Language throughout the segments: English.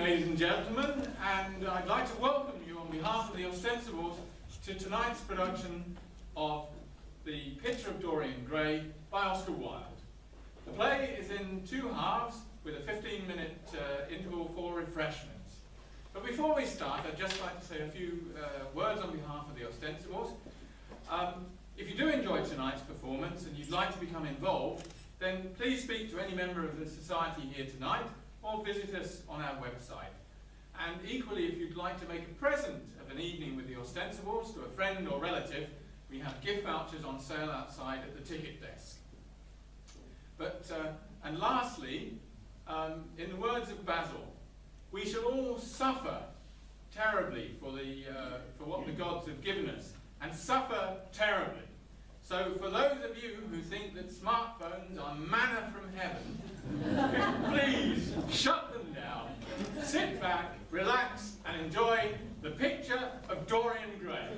ladies and gentlemen, and I'd like to welcome you on behalf of the Ostensibles to tonight's production of The Picture of Dorian Gray by Oscar Wilde. The play is in two halves with a 15-minute interval for refreshments. But before we start, I'd just like to say a few words on behalf of the Ostensibles. If you do enjoy tonight's performance and you'd like to become involved, then please speak to any member of the society here tonight or visit us on our website. And equally, if you'd like to make a present of an evening with the Ostensibles to a friend or relative, we have gift vouchers on sale outside at the ticket desk. And lastly, in the words of Basil, we shall all suffer terribly for what the gods have given us, and suffer terribly. So for those of you who think that smartphones are manna from heaven, please shut them down, sit back, relax, and enjoy The Picture of Dorian Gray.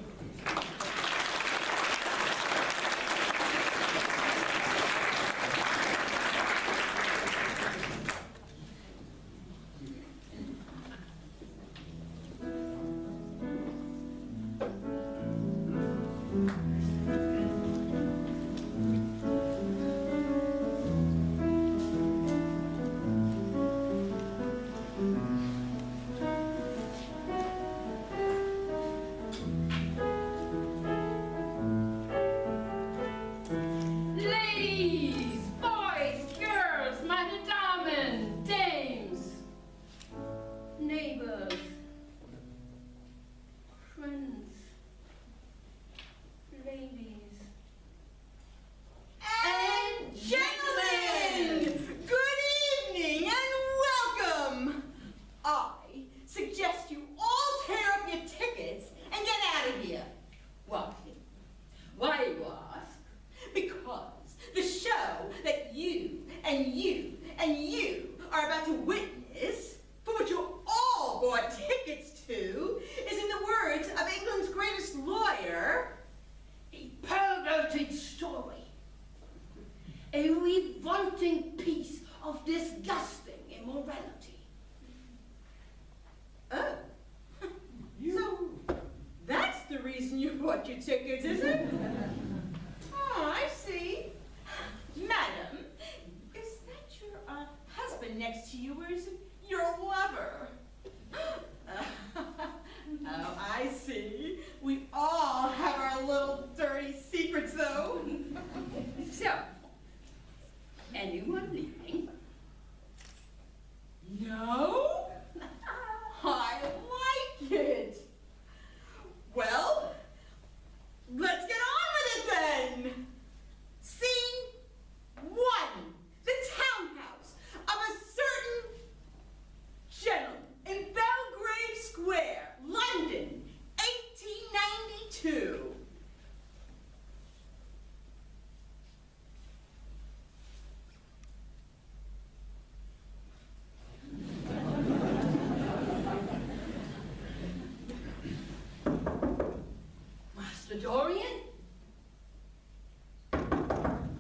Dorian?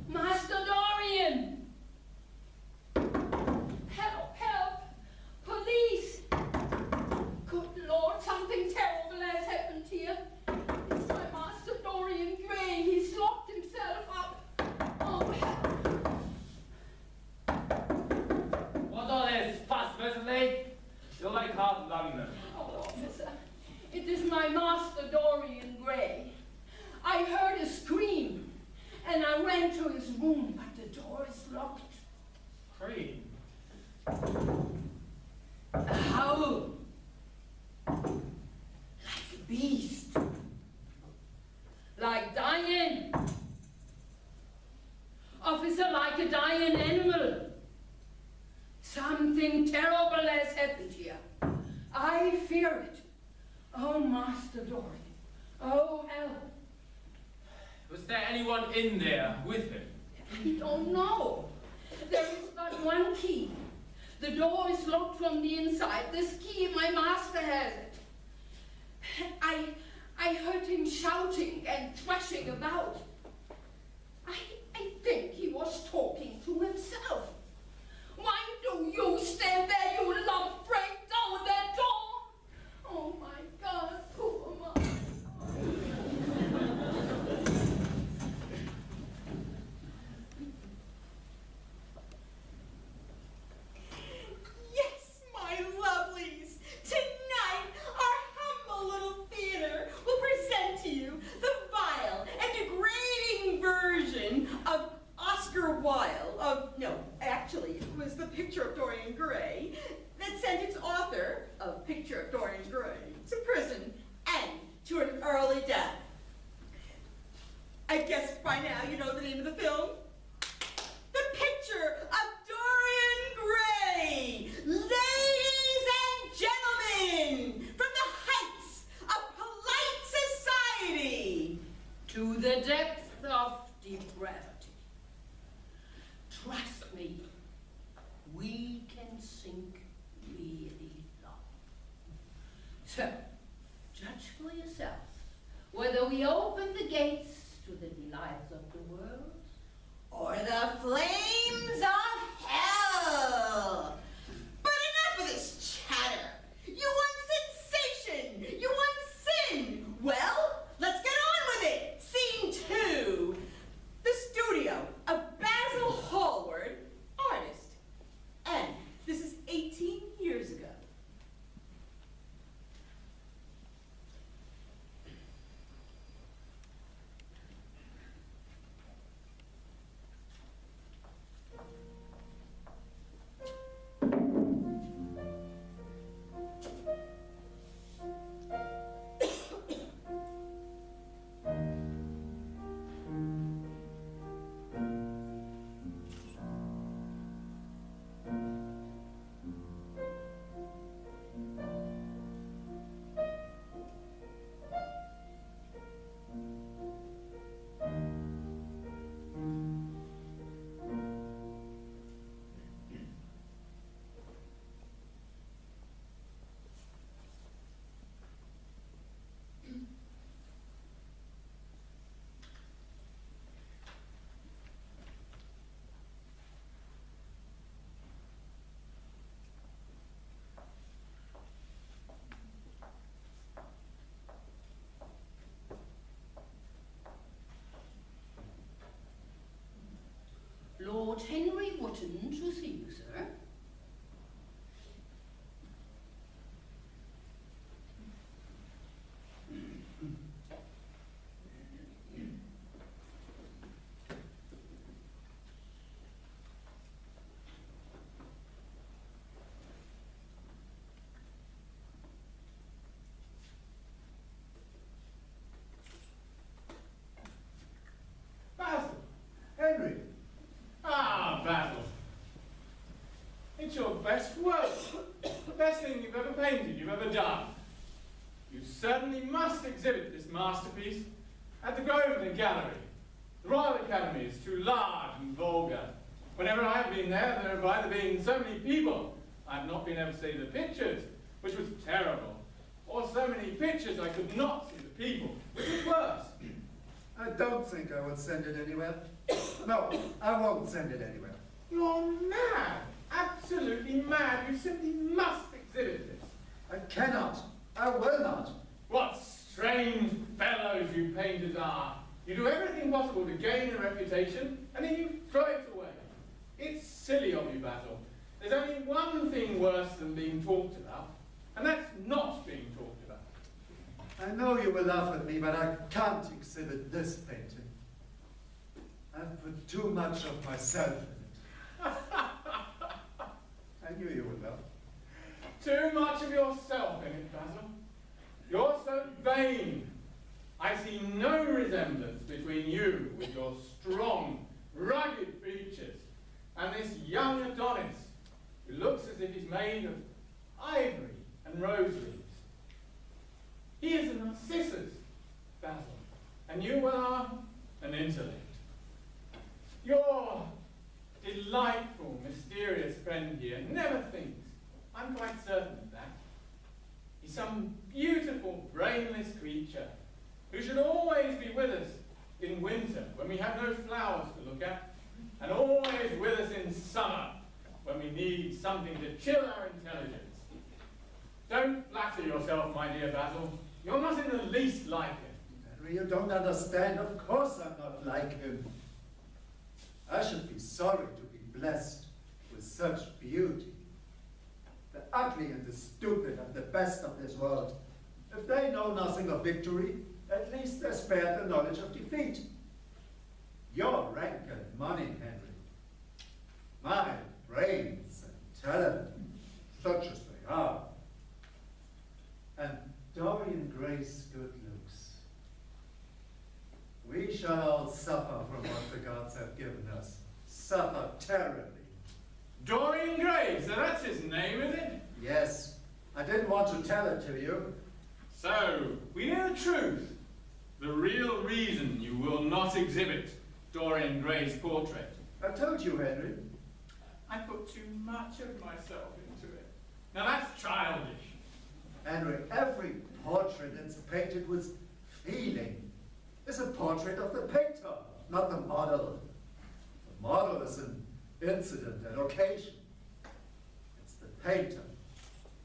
Master Dorian! Help, help! Police! Good Lord, something terrible has happened here. It's my Master Dorian Gray. He's locked himself up. Oh, help! What's all this fuss, Mrs. Lee? You're like half London. Oh, officer, it is my Master Dorian Gray. I heard a scream, and I ran to his room, but the door is locked. Scream? A howl. Like a beast. Like dying. Officer, like a dying animal. Something terrible has happened here. I fear it. Oh, Master Dorian. Oh, help. Was there anyone in there with him? I don't know. There is but one key. The door is locked from the inside. This key, my master has it. I heard him shouting and thrashing about. I think he was talking to himself. Why do you stand there, you lump? Break down picture of Dorian Gray to prison and to an early death. I guess by now you know the name of the film. The Picture of Dorian Gray. Ladies and gentlemen, from the heights of polite society To the depth of depravity. Trust me, we can sink really low. So, judge for yourself whether we open the gates to the delights of the world or the flames of hell. But enough of this chatter. You want sensation. You want sin. Well, let's get on with it. Scene 2. The studio of Basil Hallward, artist. And this is 18 years ago. Lord Henry Wotton to see you, sir. Basil! Henry, Ah, Basil. It's your best work. The best thing you've ever painted, you've ever done. You certainly must exhibit this masterpiece at the Grosvenor Gallery. The Royal Academy is too large and vulgar. Whenever I've been there, there have either been so many people I've not been able to see the pictures, which was terrible, or so many pictures I could not see the people, which was worse. I don't think I will send it anywhere. No, I won't send it anywhere. You're mad, absolutely mad. You simply must exhibit this. I cannot. I will not. What strange fellows you painters are. You do everything possible to gain a reputation, and then you throw it away. It's silly of you, Basil. There's only one thing worse than being talked about, and that's not being talked about. I know you will laugh at me, but I can't exhibit this painting. I've put too much of myself in it. I knew you would laugh. Too much of yourself in it, Basil. You're so vain. I see no resemblance between you with your strong, rugged features and this young Adonis who looks as if he's made of ivory and rose leaves. He is a Narcissus, Basil, and you are an intellect. Your delightful, mysterious friend here never thinks. I'm quite certain of that. He's some beautiful, brainless creature who should always be with us in winter when we have no flowers to look at, and always with us in summer when we need something to chill our intelligence. Don't flatter yourself, my dear Basil. You're not in the least like him. Henry, you don't understand. Of course I'm not like him. I should be sorry to be blessed with such beauty. The ugly and the stupid are the best of this world. If they know nothing of victory, at least they're spared the knowledge of defeat. Your rank and money, Henry, my brains and talent, such as they are, shall all suffer from what the gods have given us. Suffer terribly. Dorian Gray, so that's his name, is it? Yes, I didn't want to tell it to you. So, we know the truth. The real reason you will not exhibit Dorian Gray's portrait. I told you, Henry. I put too much of myself into it. Now that's childish. Henry, every portrait that's painted with feeling is a portrait of the painter, not the model. The model is an incident, an occasion. It's the painter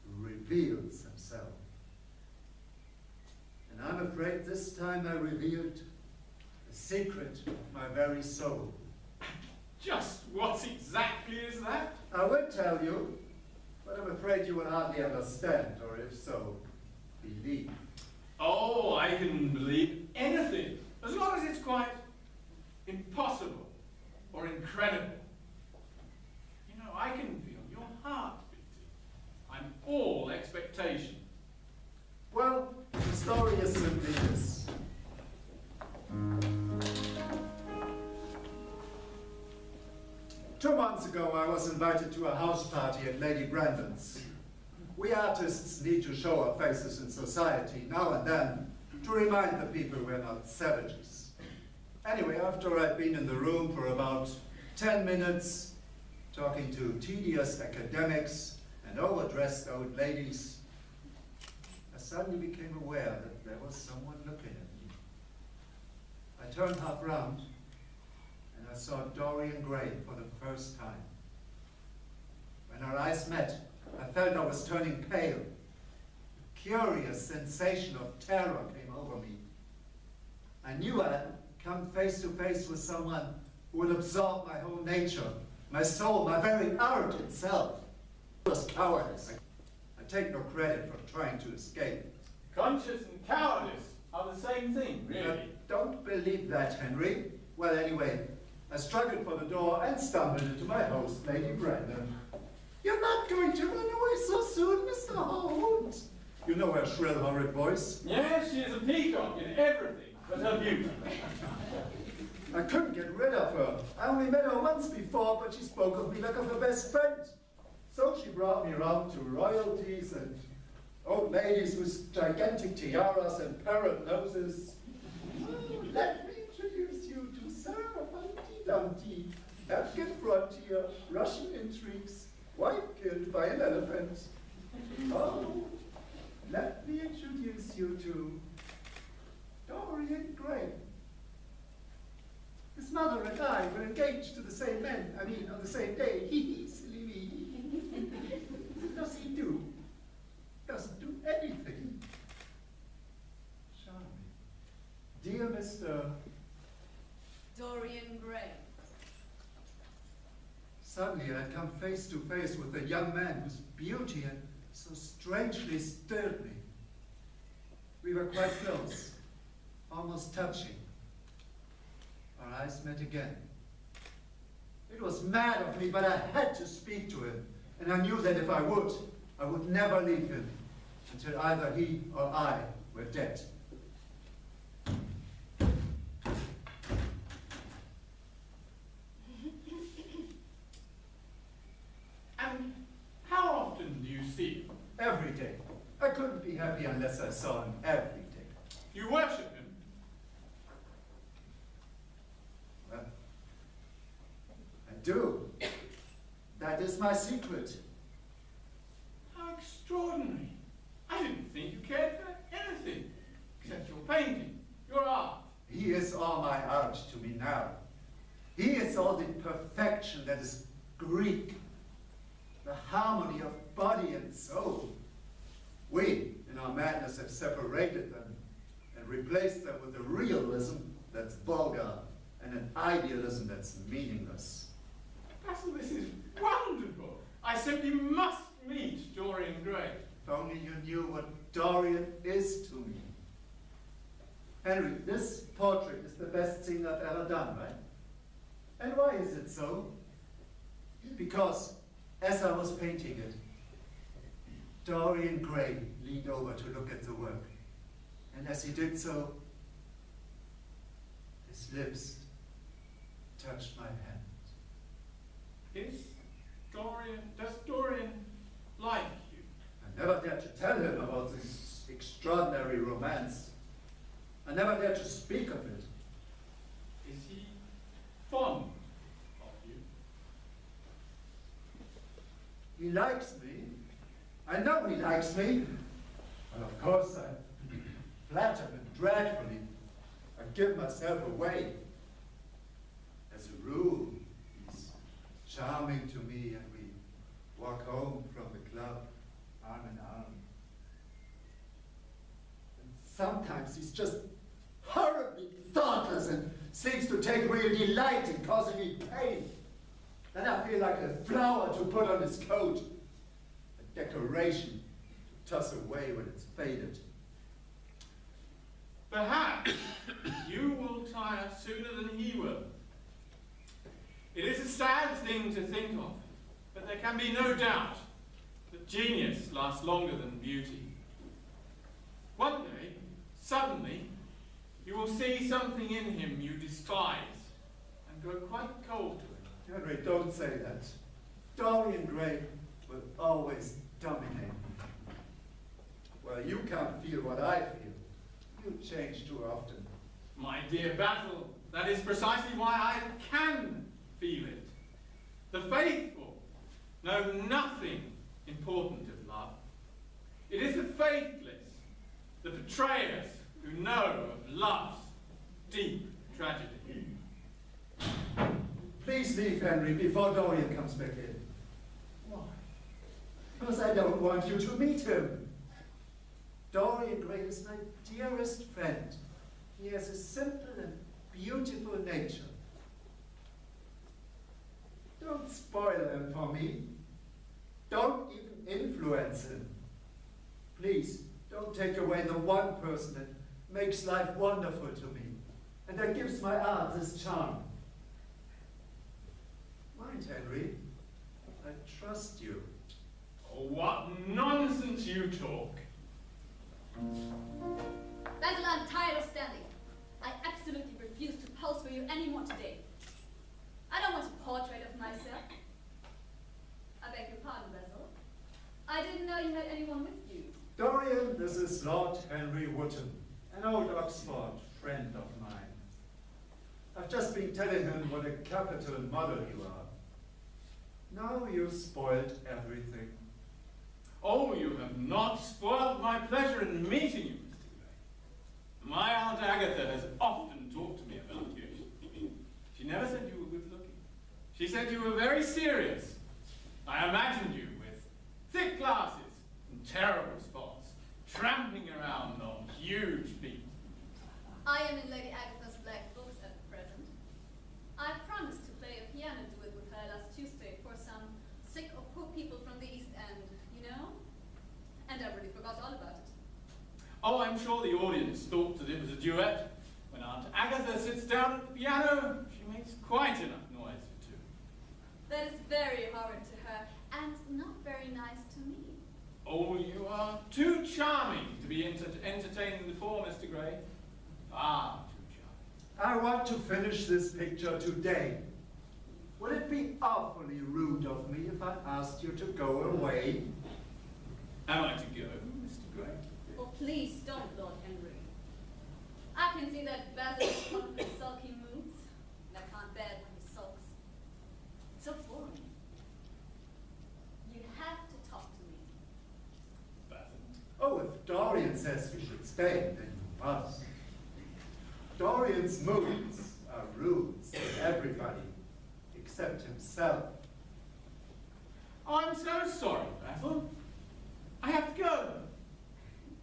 who reveals himself. And I'm afraid this time I revealed the secret of my very soul. Just what exactly is that? I would tell you, but I'm afraid you will hardly understand, or if so, believe. Oh, I can believe anything, as long as it's quite impossible or incredible. You know, I can feel your heart beating. I'm all expectation. Well, the story is simply this. 2 months ago, I was invited to a house party at Lady Brandon's. We artists need to show our faces in society now and then to remind the people we're not savages. Anyway, after I'd been in the room for about 10 minutes, talking to tedious academics and overdressed old ladies, I suddenly became aware that there was someone looking at me. I turned half round, and I saw Dorian Gray for the first time. When our eyes met, I felt I was turning pale. A curious sensation of terror came over me. I knew I had come face to face with someone who would absorb my whole nature, my soul, my very art itself. It was cowardice. I take no credit for trying to escape. Conscience and cowardice are the same thing, I really. don't believe that, Henry. Well, anyway, I struggled for the door and stumbled into my host, Lady Brandon. You're not going to run away so soon, Mr. Holt. You know her shrill, horrid voice. Yes, she is a peacock in everything but her beauty. I couldn't get rid of her. I only met her once before, but she spoke of me like of her best friend. So she brought me around to royalties and old ladies with gigantic tiaras and parrot noses. Oh, let me introduce you to Sir Humpty Dumpty, Afghan frontier, Russian intrigues, wife killed by an elephant. Oh, let me introduce you to Dorian Gray. His mother and I were engaged to the same man, on the same day. Silly me. What does he do? Doesn't do anything. Charming. Dear Mr. Dorian Gray. Suddenly I had come face to face with a young man whose beauty had so strangely stirred me. We were quite close, almost touching. Our eyes met again. It was mad of me, but I had to speak to him. And I knew that if I would never leave him until either he or I were dead. And how often do you see him? Every day. I couldn't be happy unless I saw him every day. You worship him? Well, I do. That is my secret. How extraordinary. I didn't think you cared for anything except your painting, your art. He is all my art to me now. He is all the perfection that is Greek, the harmony of body and soul. We, in our madness, have separated them and replaced them with a realism that's vulgar and an idealism that's meaningless. Basil, this is wonderful. I simply must meet Dorian Gray. If only you knew what Dorian is to me. Henry, this portrait is the best thing I've ever done, right? And why is it so? Because as I was painting it, Dorian Gray leaned over to look at the work. And as he did so, his His lips touched my hand. Does Dorian like you? I never dared to tell him about this extraordinary romance. I never dared to speak of it. Is he fond of you? He likes me. I know he likes me. And of course I flatter him dreadfully. I give myself away. As a rule, he's charming to me and we walk home from the club arm in arm. And sometimes he's just horribly thoughtless and seems to take real delight in causing me pain. Then I feel like a flower to put on his coat, a decoration to toss away when it's faded. Perhaps you will tire sooner than he will. It is a sad thing to think of, but there can be no doubt that genius lasts longer than beauty. One day, suddenly, you will see something in him you despise and grow quite cold to it. Henry, don't say that. Dorian Gray will always dominate me. Well, you can't feel what I feel. You change too often. My dear Basil, that is precisely why I can feel it. The faithful know nothing important of love. It is the faithless, the betrayers, who know of love's deep tragedy. Please leave, Henry, before Dorian comes back in. Why? Because I don't want you to meet him. Dorian Gray is my dearest friend. He has a simple and beautiful nature. Don't spoil him for me. Don't even influence him. Please, don't take away the one person that makes life wonderful to me and that gives my art this charm. Mind, Henry, I trust you. Oh, what nonsense you talk. Basil, I'm tired of standing. I absolutely refuse to pose for you anymore today. I don't want a portrait of myself. I beg your pardon, Basil. I didn't know you had anyone with you. Dorian, this is Lord Henry Wotton, an old Oxford friend of mine. I've just been telling him what a capital model you are. Now you've spoiled everything. Oh, you have not spoiled my pleasure in meeting you, Mr. Gray. My Aunt Agatha has often talked to me about you. She never said you were good looking. She said you were very serious. I imagined you with thick glasses and terrible spots, tramping around on huge feet. I am in Lady Agatha's black books at present. I promised to play a piano duet with her last Tuesday for some sick or poor people from the East End, you know? And I really forgot all about it. Oh, I'm sure the audience thought that it was a duet. When Aunt Agatha sits down at the piano, she makes quite enough noise for two. That is very horrid to her, and not very nice to me. Oh, you are too charming to be entertaining the poor, Mr. Gray. Far too charming. I want to finish this picture today. Would it be awfully rude of me if I asked you to go away? Am I to go, Mr. Gray? Oh, please don't, Lord Henry. I can see that Basil is one of his sulky moods, and I can't bear it when he sulks. It's so boring. You have to talk to me. Basil. Oh, if Dorian says you should stay, then you must. Dorian's moods are rules for everybody, except himself. Oh, I'm so sorry, Basil. I have to go.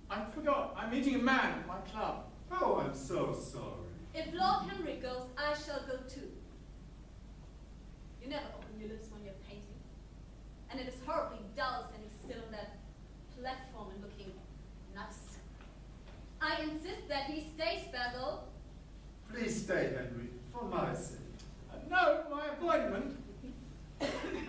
I forgot. I'm meeting a man at my club. Oh, I'm so sorry. If Lord Henry goes, I shall go too. You never open your lips when you're painting. And it is horribly dull standing still on that platform and looking nice. I insist that he stays, Basil. Please stay, Henry, for my sake. No, my appointment.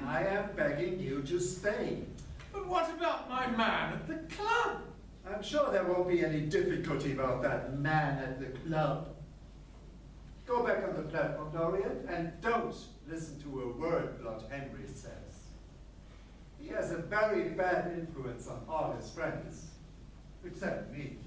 I am begging you to stay. But what about my man at the club? I'm sure there won't be any difficulty about that man at the club. Go back on the platform, Dorian, and don't listen to a word Lord Henry says. He has a very bad influence on all his friends, except me.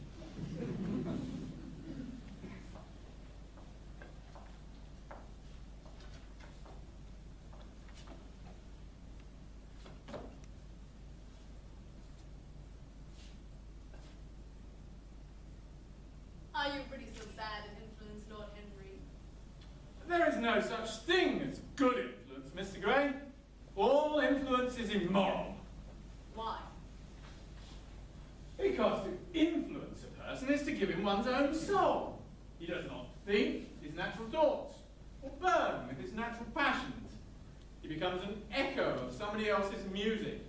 Are you really so bad at influence, Lord Henry? There is no such thing as good influence, Mr. Gray. All influence is immoral. Why? Because to influence a person is to give him one's own soul. He does not think his natural thoughts, or burn with his natural passions. He becomes an echo of somebody else's music,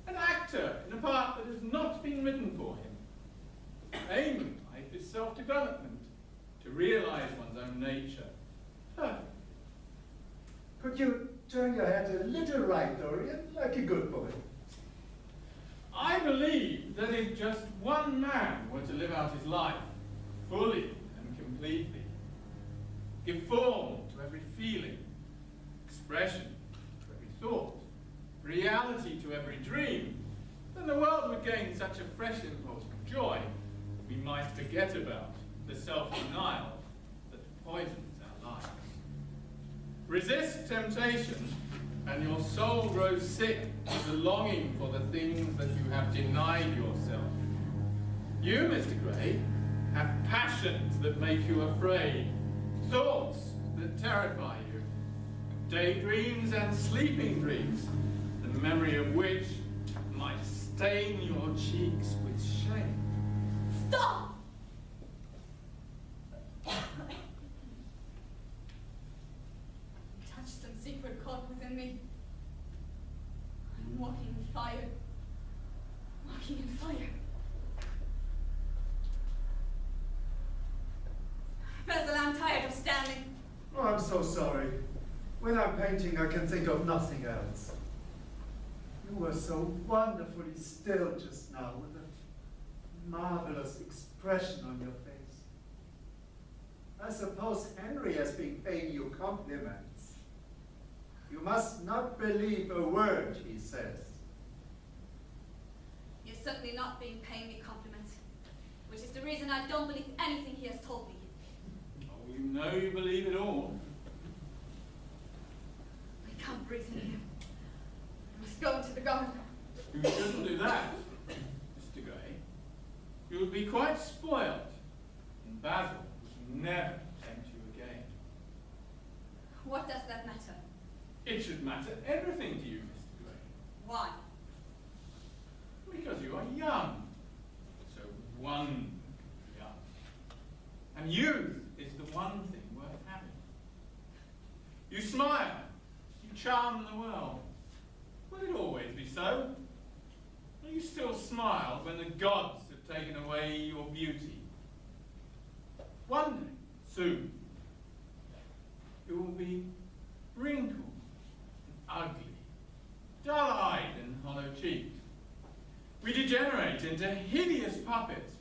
an actor in a part that has not been written for him. Aim in life is self-development, to realize one's own nature. Perfect. Could you turn your head a little right, Dorian, like a good boy? I believe that if just one man were to live out his life fully and completely, give form to every feeling, expression to every thought, reality to every dream, then the world would gain such a fresh impulse of joy that we might forget about the self-denial that poisons our lives. Resist temptation, and your soul grows sick with the longing for the things that you have denied yourself. You, Mr. Gray, have passions that make you afraid, thoughts that terrify you, daydreams and sleeping dreams, the memory of which might stain your cheeks with shame. Stop! Touch some secret chord within me. I'm walking in fire. Walking in fire. Basil, I'm tired of standing. Oh, I'm so sorry. When I'm painting, I can think of nothing else. You were so wonderfully still just now, with a marvelous expression on your face. I suppose Henry has been paying you compliments. You must not believe a word he says. You're certainly not being paying me compliments, which is the reason I don't believe anything he has told me. Oh, you know you believe it all. I can't breathe in here. I must go into the garden. You shouldn't do that, Mr. Gray. You would be quite spoiled, and Basil would never tempt you again. What does that matter? It should matter everything to you, Mr. Gray. Why? Because you are young, so wonderfully young. And youth is the one thing worth having. You smile, you charm the world. Will it always be so? Will you still smile when the gods have taken away your beauty? One day, soon, you will be wrinkled and ugly, dull-eyed and hollow-cheeked. We degenerate into hideous puppets,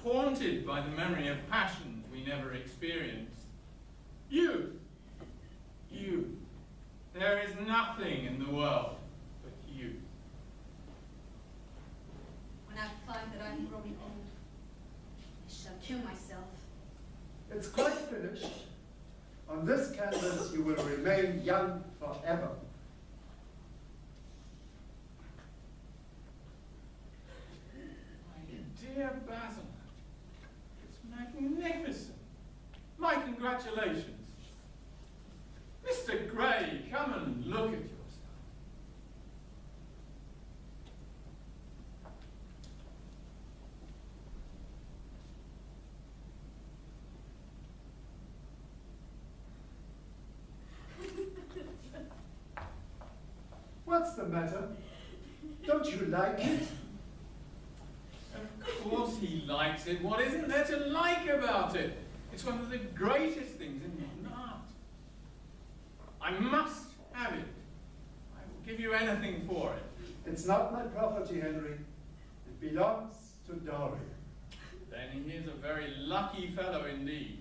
haunted by the memory of passions we never experienced. Youth, there is nothing in the world but you. When I find that I'm growing old, I shall kill myself. It's quite finished. On this canvas, you will remain young forever. My dear Basil, it's magnificent. My congratulations. Mr. Gray, come and look at yourself. What's the matter? Don't you like it? Of course he likes it. What isn't there to like about it? It's one of the greatest things in modern art. I must have it. I will give you anything for it. It's not my property, Henry. It belongs to Dorian. Then he is a very lucky fellow indeed.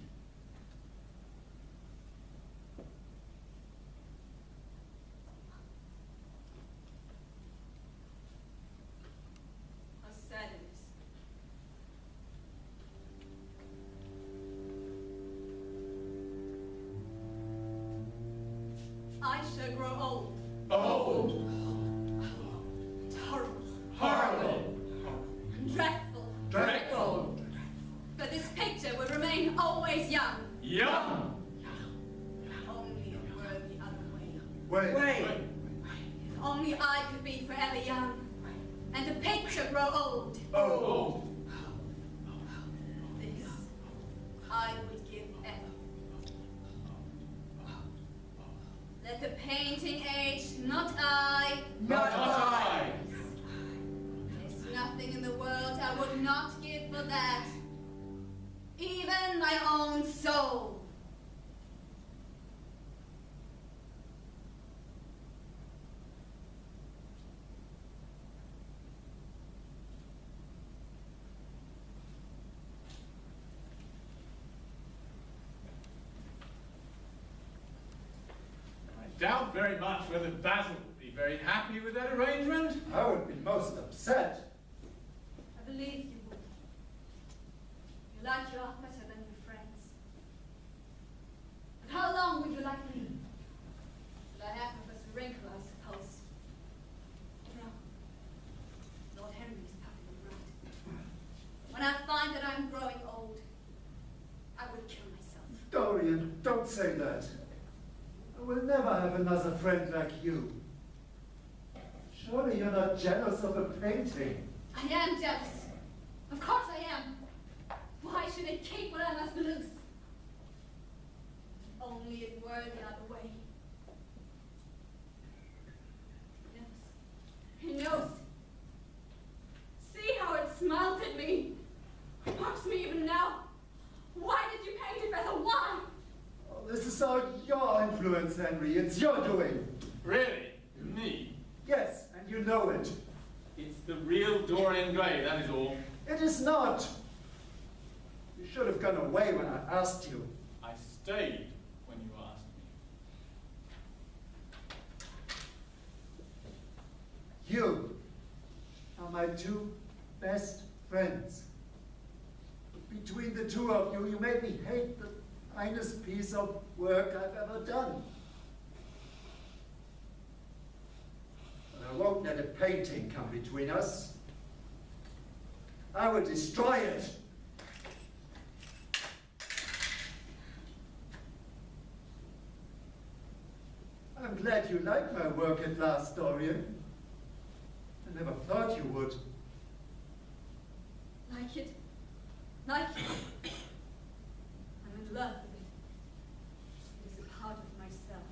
picture grow old. Old. Horrible. Horrible. Dreadful. Dreadful. But this picture will remain always young. Young. Only it were the other way. Wait. If only I could be forever young, and the picture grow old. Old. This I would give ever. Let the painting age, not I. Not I. There's nothing in the world I would not give for that. Even my own soul. I doubt very much whether Basil would be very happy with that arrangement. I would be most upset. I believe you would. You like your art better than your friends. But how long would you like me? Will I have Professor Wrinkle, I suppose? No. Lord Henry is perfectly right. When I find that I'm growing old, I would kill myself. Dorian, don't say that. I will never have another friend like you. Surely you're not jealous of a painting. I am jealous. Of course I am. Why should it keep what I must lose? Only it were the other way. He knows. See how it smiles at me. It mocks me even now. Why did you paint it, Basil? Why? Oh, this is all your influence, Henry. It's your doing. Really? Me? Yes, and you know it. It's the real Dorian Gray, that is all. It is not. You should have gone away when I asked you. I stayed when you asked me. You are my two best friends. Between the two of you, you made me hate the finest piece of work I've ever done. But I won't let a painting come between us. I will destroy it. I'm glad you like my work at last, Dorian. I never thought you would. Like it. Like it. I'm in love with it. It is a part of myself.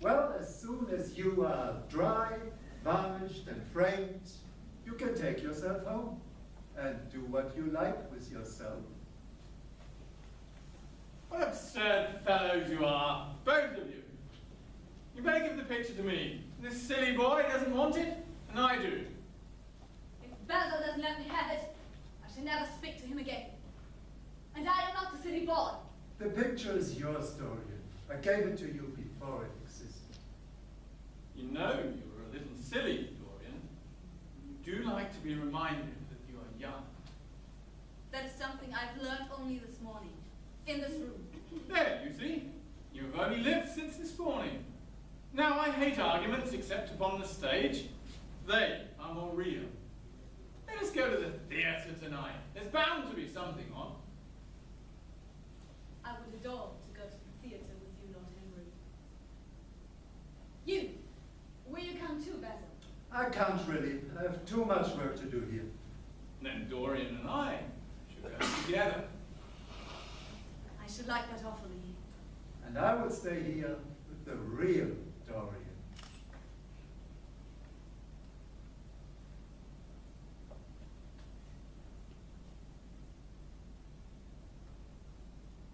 Well, as soon as you are dry, varnished, and framed, you can take yourself home and do what you like with yourself. What absurd fellows you are, both of you. You better give the picture to me. This silly boy doesn't want it, and I do. If Basil doesn't let me have it, I shall never speak to him again. And I am not the silly boy. The picture is yours, Dorian. I gave it to you before it existed. You know you were a little silly, Dorian. You do like to be reminded that you are young. That is something I've learned only this morning, in this room. There, you see. You have only lived since this morning. Now I hate arguments except upon the stage. They are more real. Let us go to the theatre tonight. There's bound to be something on. I would adore to go to the theatre with you, Lord Henry. You, will you come too, Basil? I can't really. I have too much work to do here. Then Dorian and I should go together. I should like that awfully. And I would stay here with the real Dorian.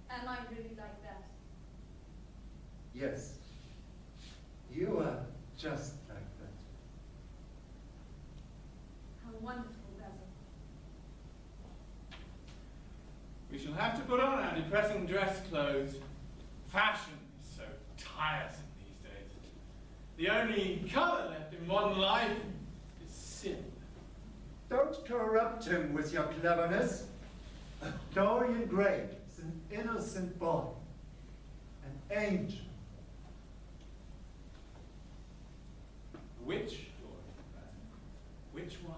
Am I really like that? Yes, you are just like that. How wonderful, Basil. We shall have to put on our depressing dress clothes. Fashion is so tiresome these days. The only colour left in modern life is sin. Don't corrupt him with your cleverness. Dorian Gray is an innocent boy, an angel. Which Dorian Gray? Which one?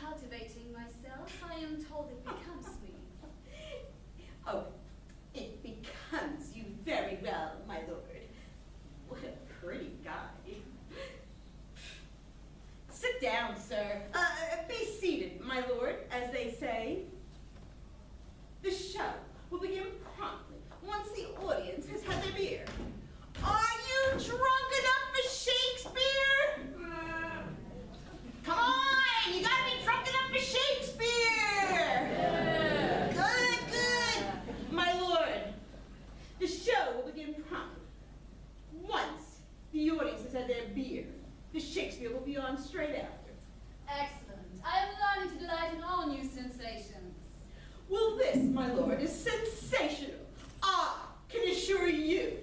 Cultivating myself, I am told it becomes me. Oh, it becomes you very well, my lord. What a pretty guy. Sit down, sir. Be seated, my lord, as they say. The show will begin promptly once the audience has had their beer. Are you drunk enough for Shakespeare? Come on, you gotta be drunk enough for Shakespeare! Good, good. My lord, the show will begin promptly. Once the audience has had their beer, the Shakespeare will be on straight after. Excellent. I am learning to delight in all new sensations. Well, this, my lord, is sensational. I can assure you.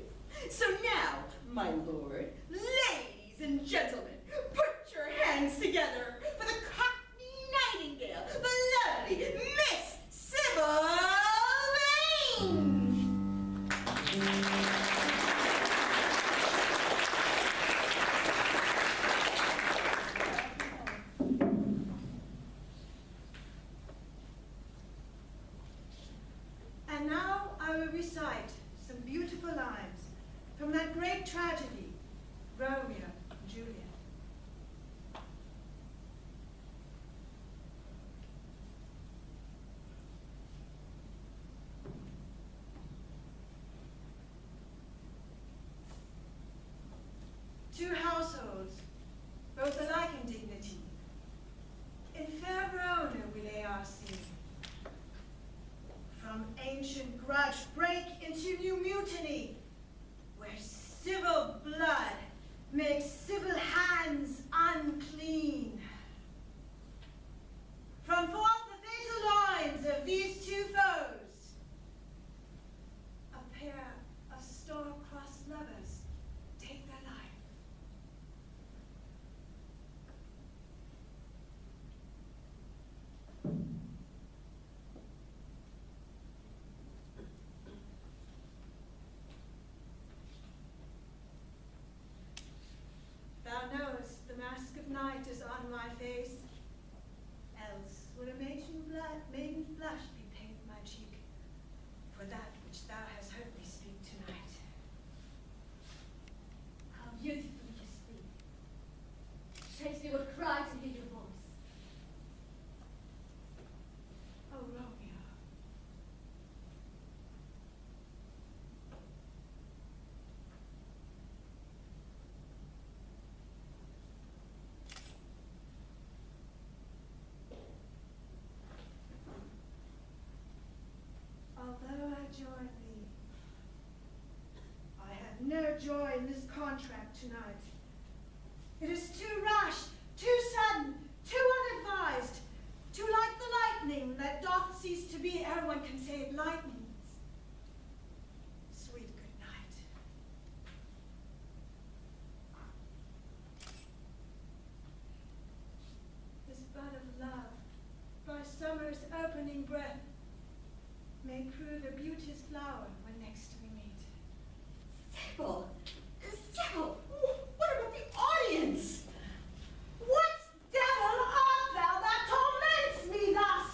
So now, my lord, ladies and gentlemen, put your hands together for the Cockney Nightingale, the lovely Miss Sybil Vane. And now I will recite some beautiful lines from that great tragedy, my face, else would a maiden blush be paint my cheek for that which thou hast heard me speak tonight. How beautifully you speak. Shakespeare would cry to hear your voice. Oh, Romeo. Although I join thee, I have no joy in this contract tonight. It is too rash, too sudden, too unadvised, too like the lightning that doth cease to be ere one can say it lightnings. Sweet good night. This bud of love, by summer's opening breath, may prove a beauteous flower when next we meet. Sybil, Sybil, what about the audience? What devil art thou that torments me thus?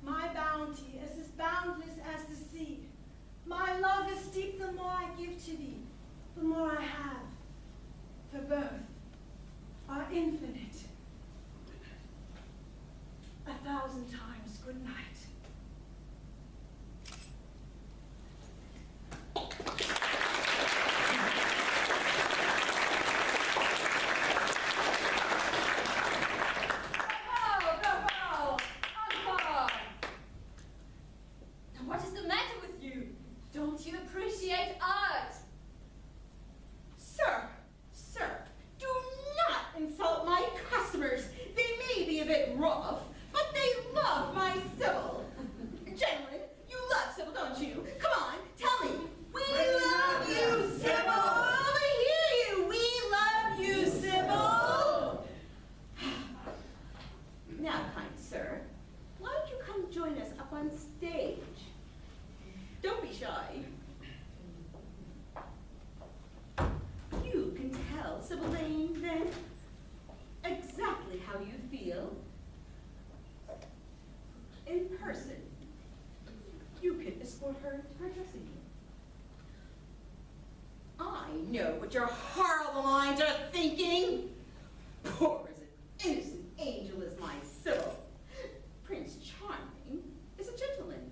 My bounty is as boundless as the sea. My love is deep the more I give to thee, the more I have. For both are infinite. 1,000 times good night. Bravo, bravo, encore. Now what is the matter with you? Don't you appreciate art? Sir, do not insult my customers. They may be a bit rough, but they love my Sybil. Gentlemen, you love Sybil, don't you? Come on, tell me. We love you, Sybil. Let me hear you. We love you, Sybil. Now, kind sir, why don't you come join us up on stage? Don't be shy. You can tell Sybil Lane, then, exactly how you feel. In person, you can escort her to her dressing room. I know what your horrible minds are thinking. Poor as an innocent angel is my Sybil. Prince Charming is a gentleman.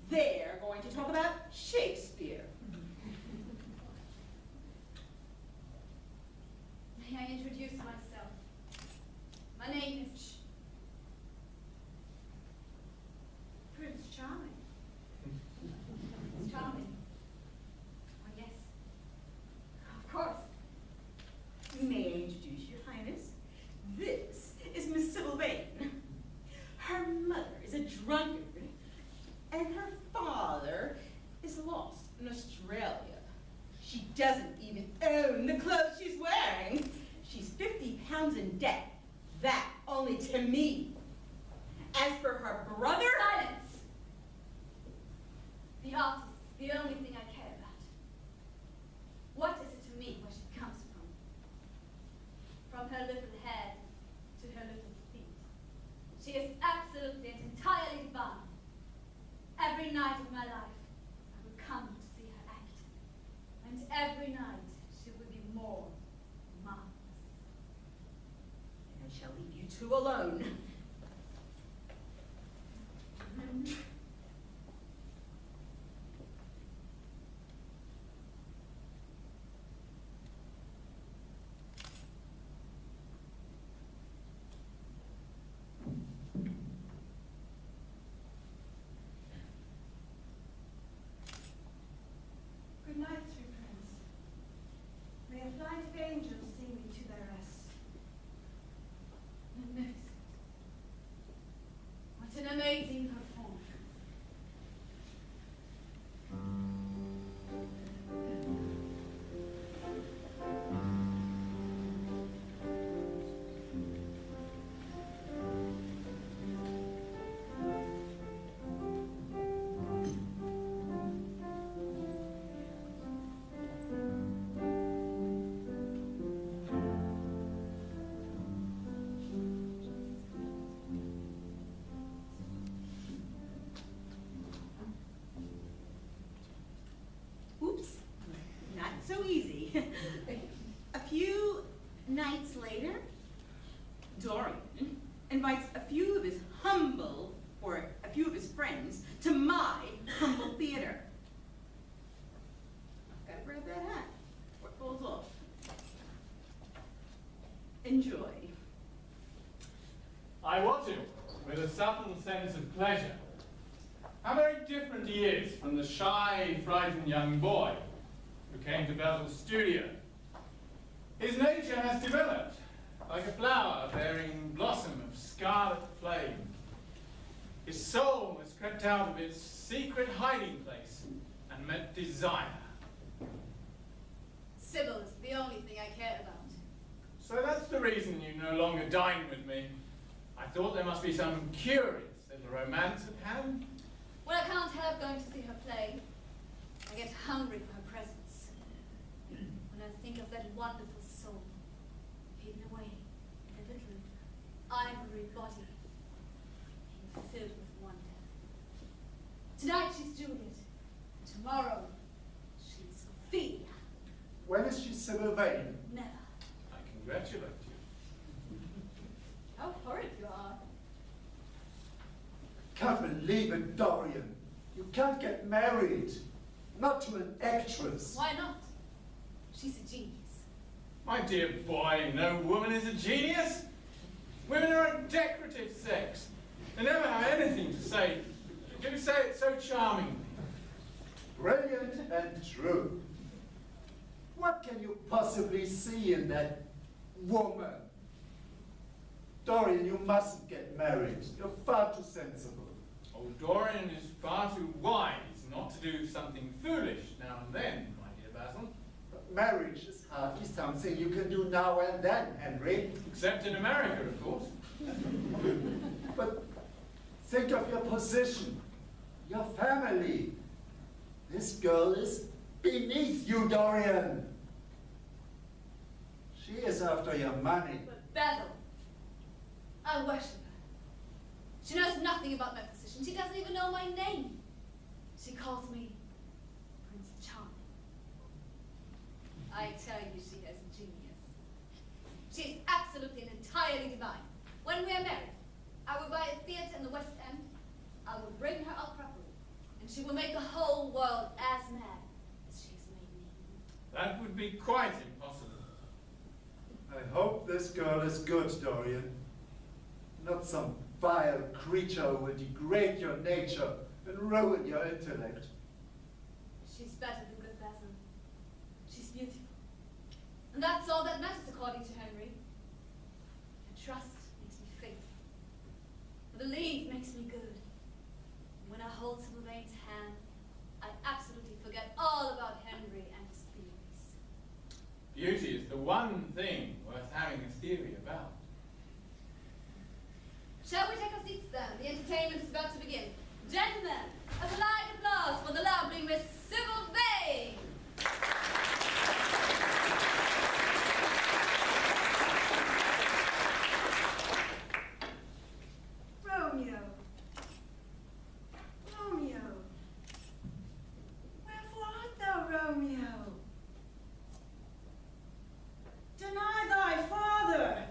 They're going to talk about Shakespeare. May I introduce myself? My name is Prince Charming. Prince Charming. Oh, yes. Of course. May I introduce your Highness? This is Miss Sybil Vane. Her mother is a drunkard, and her father is lost in Australia. She doesn't even own the clothes she's wearing. She's 50 pounds in debt. That only to me. As for her brother... Silence! The artist is the only thing I care about. What is it to me where she comes from? From her little head to her little feet. She is absolutely and entirely divine. Every night of my life, I would come to see her act. And every night, she would be more marvelous. I shall leave you two alone. Good night, sweet prince. May a flight of angels sing me to their rest. Magnificent. subtle sense of pleasure. How very different he is from the shy, frightened young boy who came to Basil's studio. His nature has developed, like a flower bearing blossom of scarlet flame. His soul has crept out of its secret hiding place and met desire. Sybil is the only thing I care about. So that's the reason you no longer dine with me. I thought there must be some curious little romance at hand. When I can't help going to see her play, I get hungry for her presence. When I think of that wonderful soul hidden away in a little ivory body, I'm filled with wonder. Tonight she's Juliet, and tomorrow she's Ophelia. When is she Sybil Vane? Never. I congratulate you. How horrid you are. Can't believe it, Dorian. You can't get married. Not to an actress. Why not? She's a genius. My dear boy, no woman is a genius. Women are a decorative sex. They never have anything to say. You do say it so charmingly. Brilliant and true. What can you possibly see in that woman? Dorian, you mustn't get married. You're far too sensible. Oh, Dorian is far too wise not to do something foolish now and then, my dear Basil. But marriage is hardly something you can do now and then, Henry. Except in America, of course. But think of your position, your family. This girl is beneath you, Dorian. She is after your money. But Basil, I worship her. She knows nothing about my position. She doesn't even know my name. She calls me Prince Charming. I tell you, she has genius. She is absolutely and entirely divine. When we are married, I will buy a theatre in the West End. I will bring her up properly, and she will make the whole world as mad as she has made me. That would be quite impossible. I hope this girl is good, Dorian. Not some vile creature who will degrade your nature and ruin your intellect. She's better than good, Basil. She's beautiful. And that's all that matters, according to Henry. Her trust makes me faithful. Her belief makes me good. When I hold Sybil Vane's hand, I absolutely forget all about Henry and his theories. Beauty is the one thing worth having a theory about. Shall we take our seats then? The entertainment is about to begin. Gentlemen, a polite applause for the lovely Miss Sybil Vane. Romeo. Romeo. Wherefore art thou, Romeo? Deny thy father.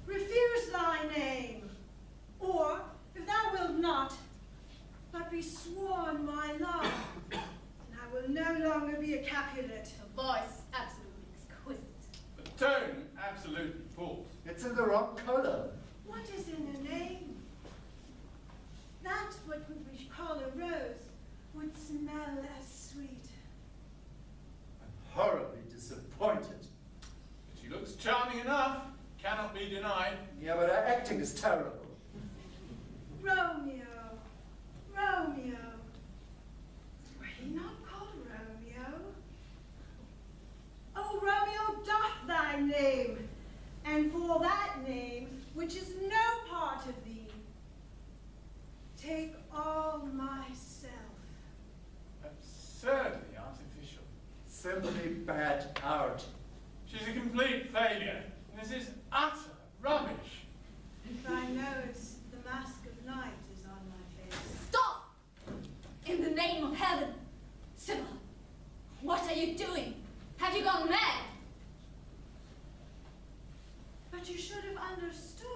Refuse thy name. Or, if thou wilt not, but be sworn my love, then I will no longer be a Capulet. Her voice absolutely exquisite. The tone, absolutely false. It's in the wrong color. What is in a name? That what we call a rose would smell as sweet. I'm horribly disappointed. She looks charming enough, cannot be denied. Yeah, but her acting is terrible. Romeo, Romeo. Were he not called Romeo? Oh, Romeo, doth thy name, and for that name, which is no part of thee, take all myself. Absurdly artificial. Simply bad art. She's a complete failure. This is utter rubbish. If thou knowest the mask of night is on my face. Stop! In the name of heaven! Sybil, what are you doing? Have you gone mad? But you should have understood.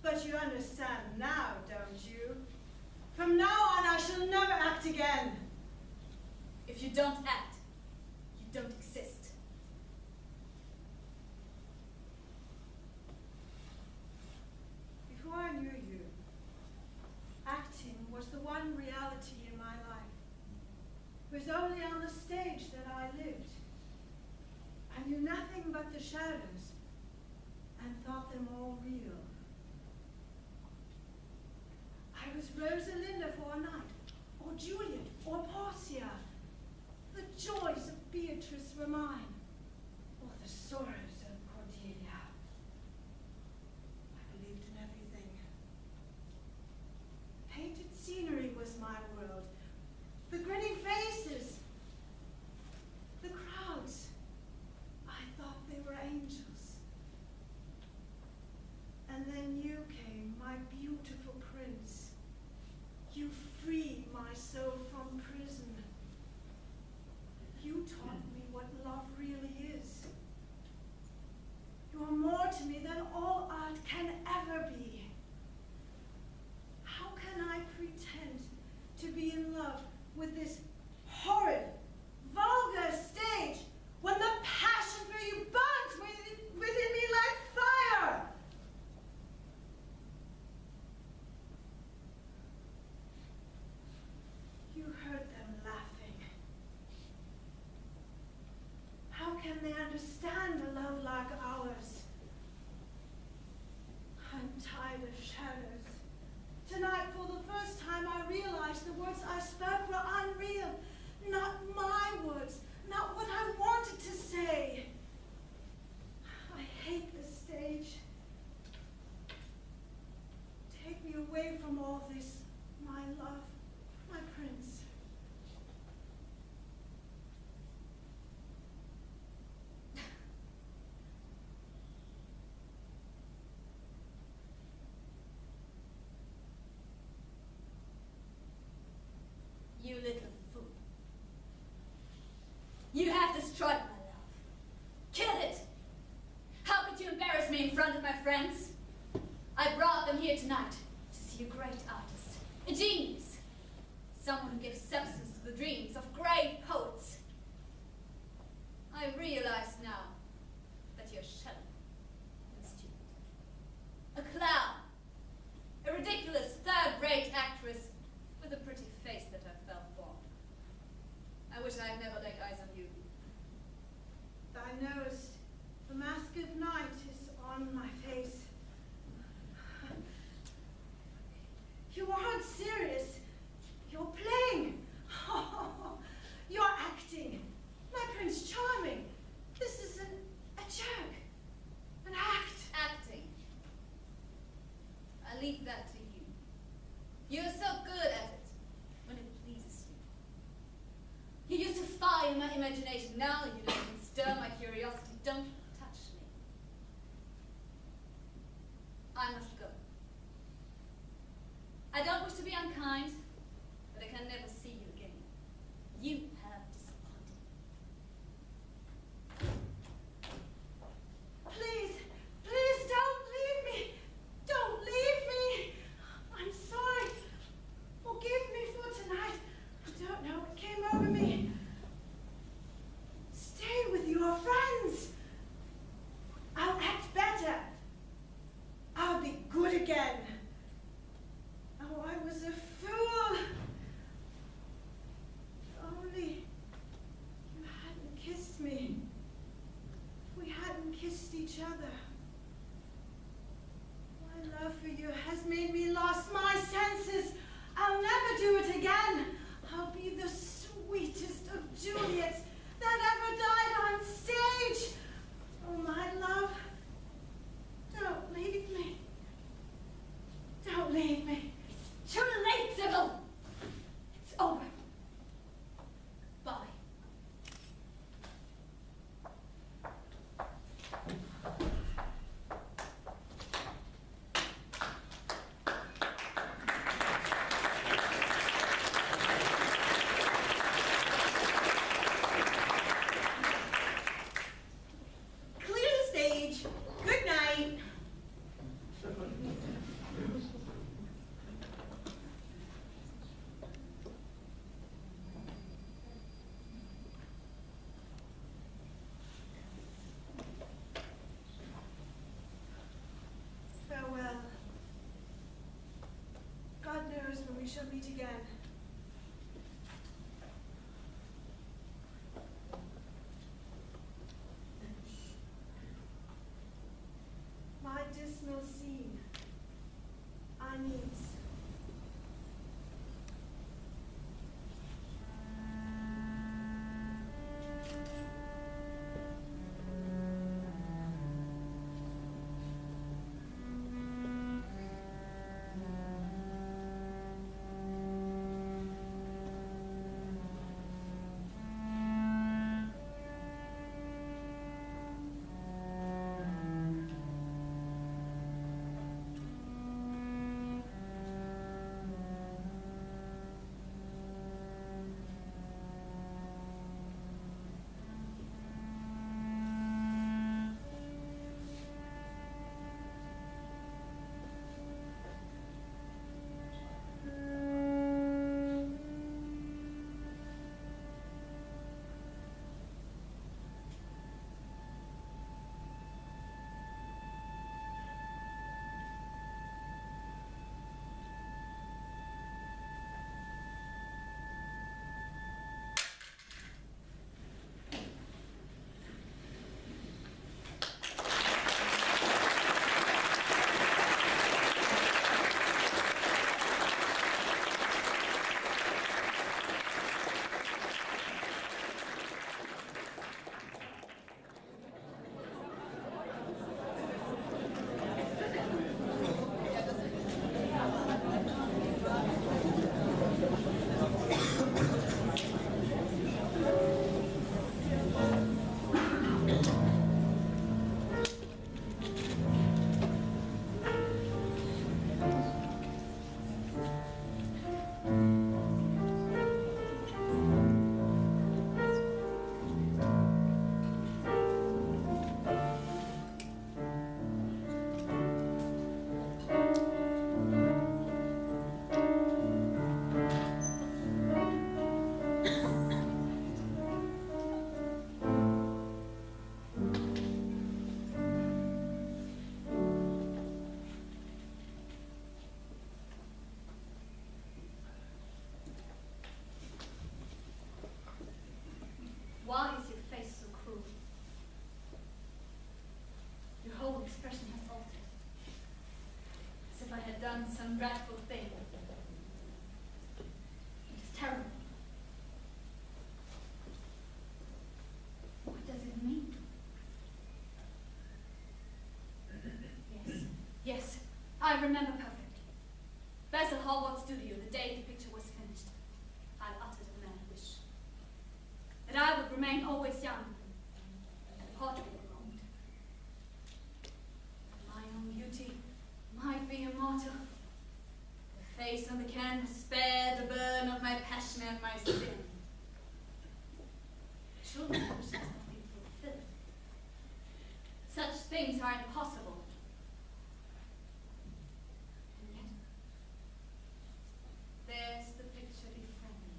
But you understand now, don't you? From now on, I shall never act again. If you don't act, you don't exist. was the one reality in my life. It was only on the stage that I lived. I knew nothing but the shadows and thought them all real. I was Rosalinda for a night, or Juliet, or Portia. The joys of Beatrice were mine, or the sorrows of Cordelia. I believed in everything. Painted scenery was my world. The grinning faces, the crowds. I thought they were angels. And then you came, my beautiful prince. You freed my soul from prison. You taught me what love really is. You are more to me than all art can ever be. How can I pretend to be in love with this horrid, vulgar stage when the passion for you burns within me like fire? You heard them laughing. How can they understand a love like ours? I'm tired of shadows. Tonight, for the first time, I realized the words I spoke were unreal. Not my words, not what I wanted to say. I hate the stage. Take me away from all this, my love, my prince. You little fool. You have destroyed my love. Kill it! How could you embarrass me in front of my friends? I brought them here tonight to see a great artist, a genius, someone who gives substance to the dreams of great poets. I realize now that you're shallow and stupid. A clown, a ridiculous third-rate actress with a pretty face that I fell for. I wish I had never laid eyes on you. Thou knowest, the mask of night is on my face. You aren't serious. You're playing. You're acting. My Prince Charming. This is a joke. An act. Acting. I leave that to you. You're so good at it when it pleases you. You used to fire my imagination. Now you don't even stir my curiosity. Don't touch me. I must go. I don't wish to be unkind, but I can never see you again. You have disappointed me. Please, please don't leave me. Don't leave me. I'm sorry. Forgive me for tonight. I don't know what came over me. Stay with your friends. I'll act better. I'll be good again. Oh, I was a fool. If only you hadn't kissed me. If we hadn't kissed each other. My love for you has made me lost my senses. I'll never do it again. I'll be the sweetest of Juliets that ever died on stage. Oh, my love, don't leave me. Don't leave me. It's too late, Sybil. It's over. Bye. Clear the stage. Good night. Farewell. God knows when we shall meet again. dismal scene. Unease. Why is your face so cruel? Your whole expression has altered. As if I had done some dreadful thing. It is terrible. What does it mean? Yes, I remember perfectly. Basil Hallward's studio, the day the picture was finished. I uttered a mad wish. That I would remain always young, and the portrait belonged. My own beauty might be immortal. The face on the canvas spared the burn of my passion and my sin. Surely my wish has not been fulfilled. Such things are impossible. And yet, there's the picture before me.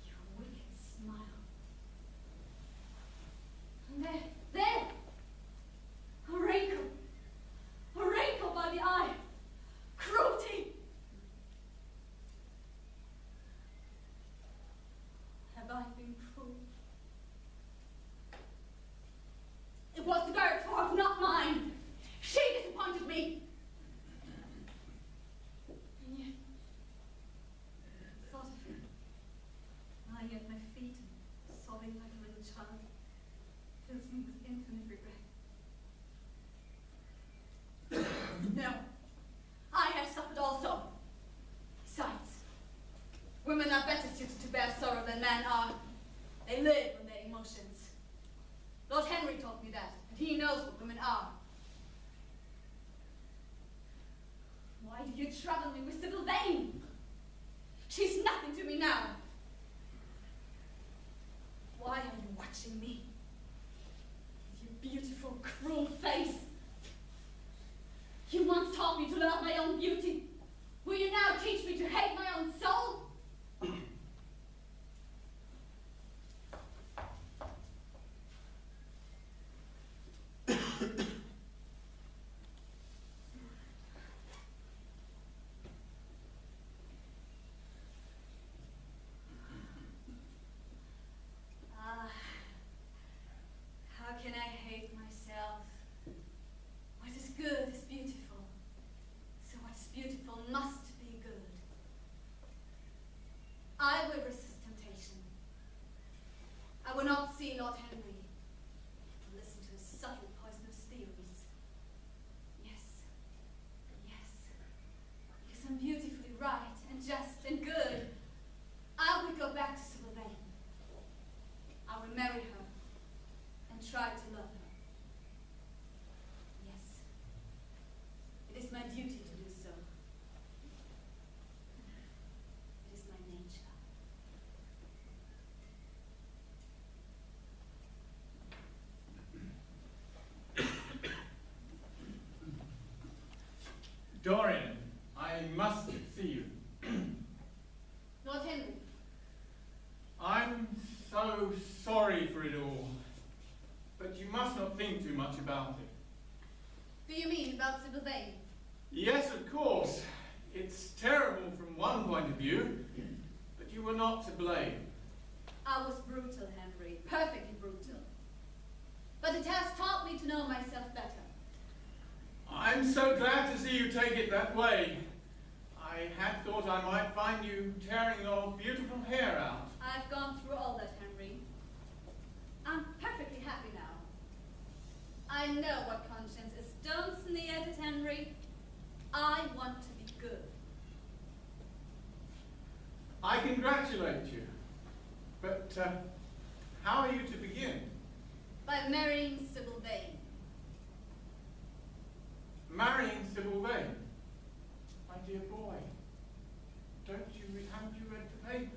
Your wicked smile. And there, a wrinkle by the eye, cruelty. Have I been cruel? It was the girl's fault, not mine. She disappointed me. And yet, the thought of her lying at my feet and sobbing like a little child fills me with infinite regret. No, I have suffered also. Besides, women are better suited to bear sorrow than men are. They live on their emotions. Lord Henry taught me that, and he knows what women are. Why do you trouble me with Sybil Vane? She's nothing to me now. Why are you watching me? With your beautiful, cruel face. You once taught me to love my own beauty. Will you now teach me to hate my own soul? see, Lord Henry. Listen to his subtle, poisonous theories. Yes, yes. Because I'm beautifully right and just and good. I would go back to Sybil Vane. I will marry her and try to love her. Yes, it is my duty to do so. It is my nature. Dorian, I must see you. Lord Henry, I'm so sorry for it all, but you must not think too much about it. do you mean about Sybil Vane? Yes, of course. It's terrible from one point of view, but you were not to blame. I was brutal, Henry, perfectly brutal. But it has taught me to know myself better. I'm so glad to see you take it that way. I had thought I might find you tearing your beautiful hair out. I've gone through all that, Henry. I'm perfectly happy now. I know what conscience is. Don't sneer at it, Henry. I want to be good. I congratulate you, but how are you to begin? By marrying Sybil Vane. Marrying Sybil Vane? My dear boy, haven't you read the papers?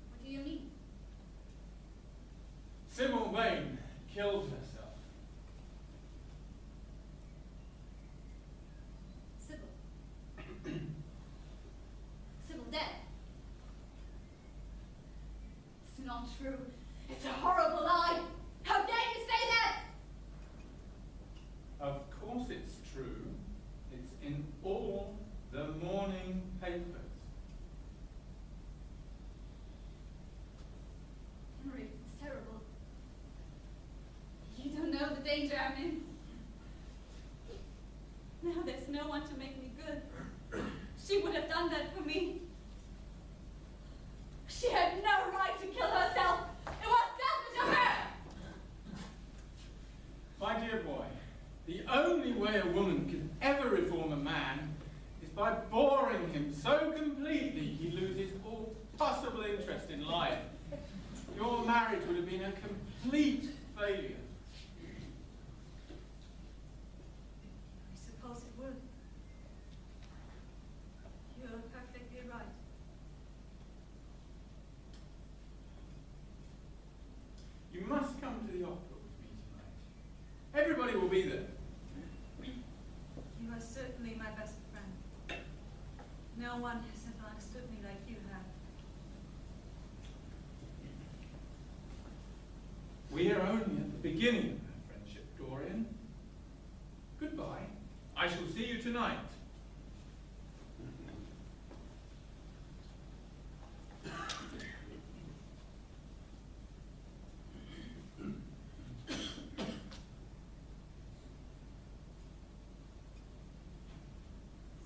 What do you mean? Sybil Vane killed herself. Sybil. Sybil dead. It's not true. It's a horrible lie. How dare you say that? Of course it's true. It's in all the morning papers. Henry, it's terrible. You don't know the danger I'm in. Now there's no one to make me good. She would have done that for me. She had no right to kill herself. It was selfish of her. My dear boy, the only way a woman can ever reform a man is by boring him so completely he loses all possible interest in life. Your marriage would have been a complete failure. I suppose it would. You're perfectly right. You must come to the opera with me tonight. Everybody will be there. You are certainly my best friend. No one has ever understood me like you have. We are only at the beginning of our friendship, Dorian. Goodbye. I shall see you tonight.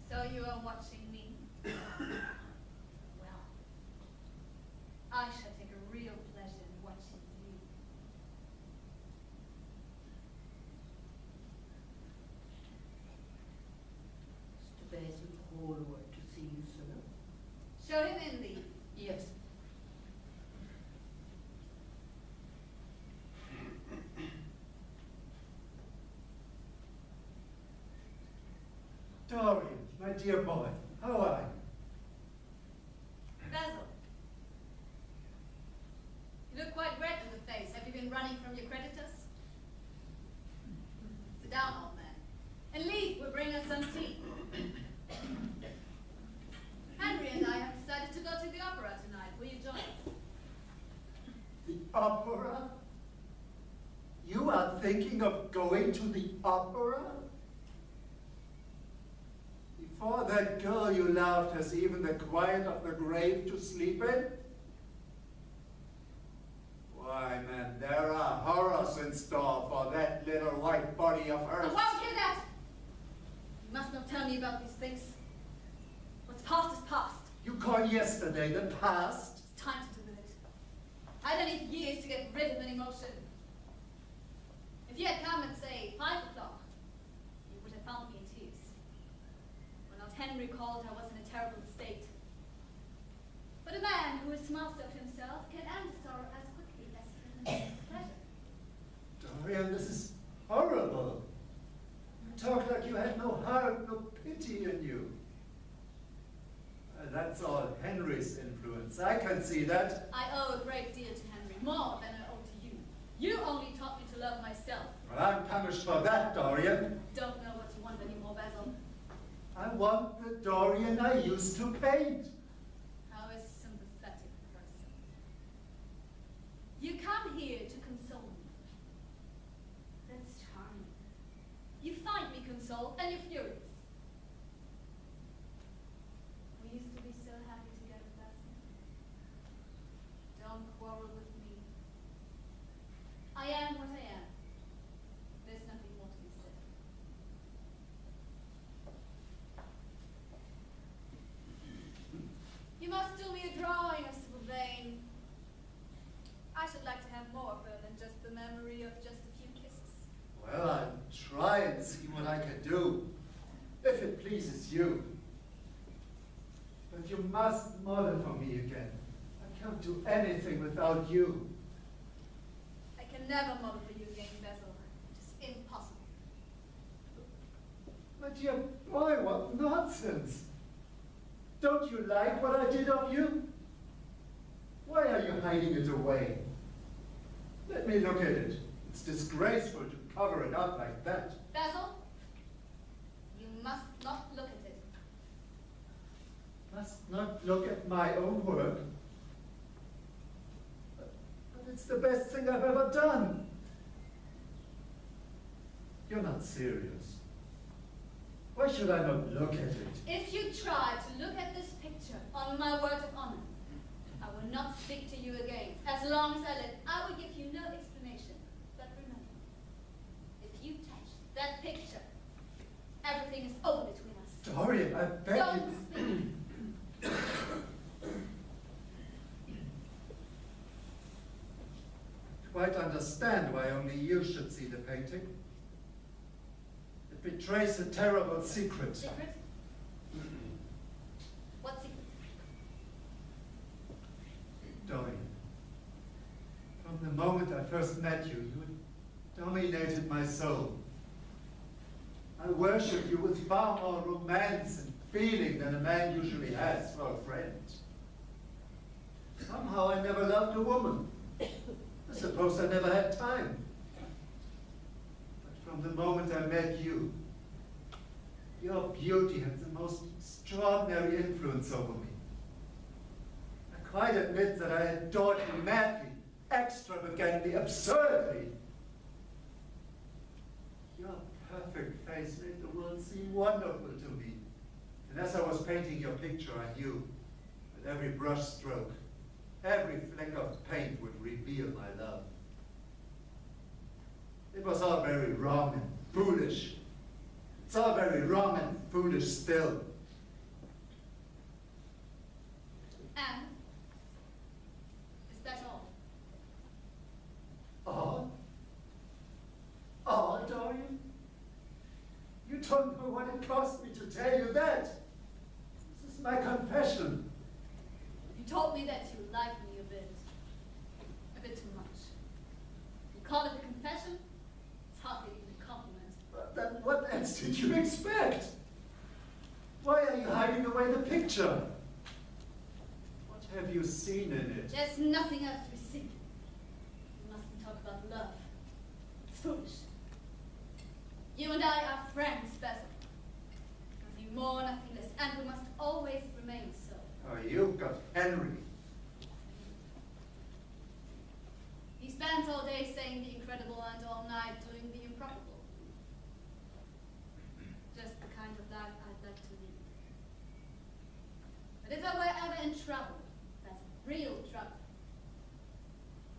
So you are watching me? Well, I shall take a real pleasure in watching you. Mr. Basil Hallward to see you, sir. Show him in, Lee. Yes. Dorian, my dear boy, how are you? Basil. You look quite red in the face. Have you been running from your creditors? Sit down, old man. And Lee will bring us some tea. Henry and I have decided to go to the opera tonight. Will you join us? The opera? You are thinking of going to the opera? Before that girl you loved has even the quiet of the grave to sleep in? Why, man, there are horrors in store for that little white body of I hers. won't hear that! You must not tell me about these things. What's past is past. You call yesterday the past? It's time to do with it. I don't need years to get rid of an emotion. If you had come at, say, 5 o'clock, you would have found me in tears. When Lord Henry called, I was in a terrible state. But a man who is master of himself can end sorrow as quickly as he can endure pleasure. Dorian, this is horrible. You talk like you had no heart, no pity in you. That's all Henry's influence. I can see that. I owe a great deal to Henry, more than I owe to you. You only taught me to love myself. Well, I'm punished for that, Dorian. Don't know what you want anymore, Basil. I want the Dorian I used to paint. How a sympathetic person. You come here to console me. That's charming. You find me consoled, and you're furious. We used to be so happy together, Basil. Don't quarrel with me. I am what I am. There's nothing more to be said. You must do me a drawing, Mr. Vervain. I should like to have more of her than just the memory of just a few kisses. Well, I'll try and see what I can do, if it pleases you. But you must model for me again. I can't do anything without you. I can never model for you again, Basil. It is impossible. My dear boy, what nonsense! Don't you like what I did of you? Why are you hiding it away? Let me look at it. It's disgraceful to cover it up like that. Basil, you must not look at it. Must not look at my own work. But it's the best thing I've ever done. You're not serious. Why should I not look at it? If you try to look at this picture, on my word of honor, I will not speak to you again. As long as I live, I will give you no explanation. But remember, if you touch that picture, everything is over between us. Dorian, I beg Don't you. speak. Quite understand why only you should see the painting. It betrays a terrible secret. Secret? What secret? Dorian, from the moment I first met you, you dominated my soul. I worshipped you with far more romance and feeling than a man usually has for a friend. Somehow I never loved a woman. I suppose I never had time. But from the moment I met you, your beauty had the most extraordinary influence over me. I quite admit that I adored you madly, extravagantly, absurdly. Your perfect face made the world seem wonderful to me. And as I was painting your picture, I knew that every brush stroke, every fleck of paint would reveal my love. It was all very wrong and foolish. It's all very wrong and foolish still. And is that all? All? All, Dorian? You don't know what it cost me to tell you that. This is my confession. You told me that you liked me a bit too much. You call it a confession? It's hardly even a compliment. But then what else did you expect? Why are you hiding away the picture? What have you seen in it? There's nothing else to be seen. You mustn't talk about love. It's foolish. You and I are friends, Basil. Nothing more, nothing less, and we must always remain so. Oh, you've got Henry. He spends all day saying the incredible and all night doing the improbable. Just the kind of life I'd like to lead. But if I were ever in trouble, that's real trouble,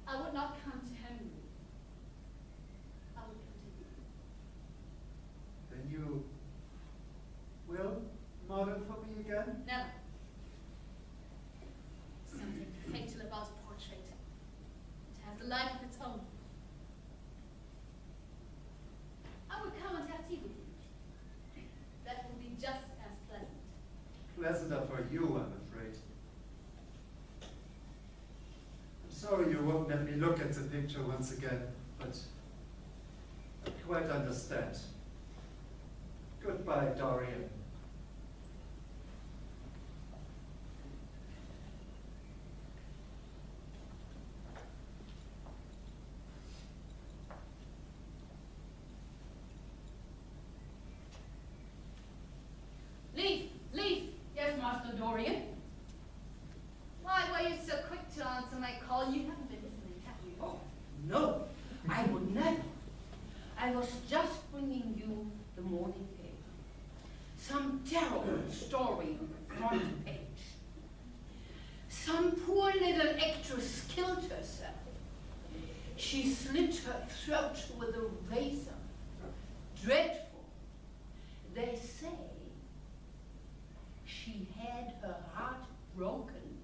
I would not come to Henry. I would come to you. Then you will model for me again? Never. Something fatal about a portrait. pleasanter for you, I'm afraid. I'm sorry you won't let me look at the picture once again, but I quite understand. Goodbye, Dorian. Leaf! Leaf! Yes, Master Dorian? Why were you so quick to answer my call? You haven't been listening, have you? Oh, no, I would never. I was just bringing you the morning paper. Some terrible story on the front page. Some poor little actress killed herself. She slit her throat with a razor. Dreadful. They say she had her heart broken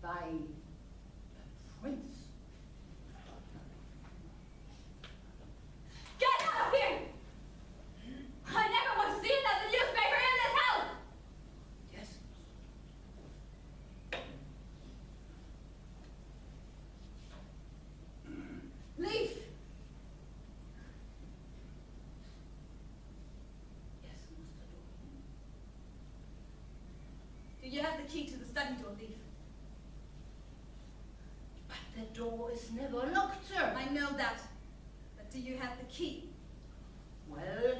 by a prince. Get out of here! I never want to see another newspaper in this house! Yes. Leave! Yes, Mr. Dorian. Do you have the key to the study door, Leaf? But the door is never locked, sir. I know that. But do you have the key? Well,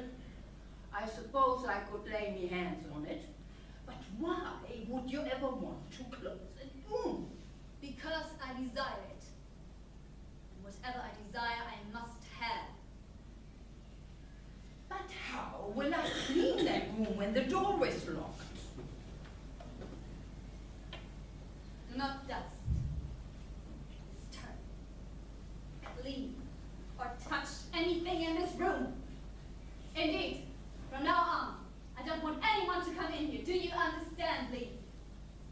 I suppose I could lay me hands on it. But why would you ever want to close a room? Because I desire it. And whatever I desire, I must have. But how will I clean that room when the door is locked? Not dust. Stir. Leave. Or touch anything in this room. Indeed, from now on, I don't want anyone to come in here. Do you understand, Leaf?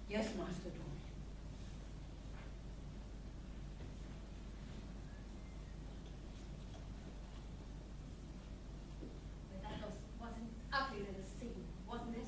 Yes, Master Dorian. But that was an ugly little scene, wasn't it?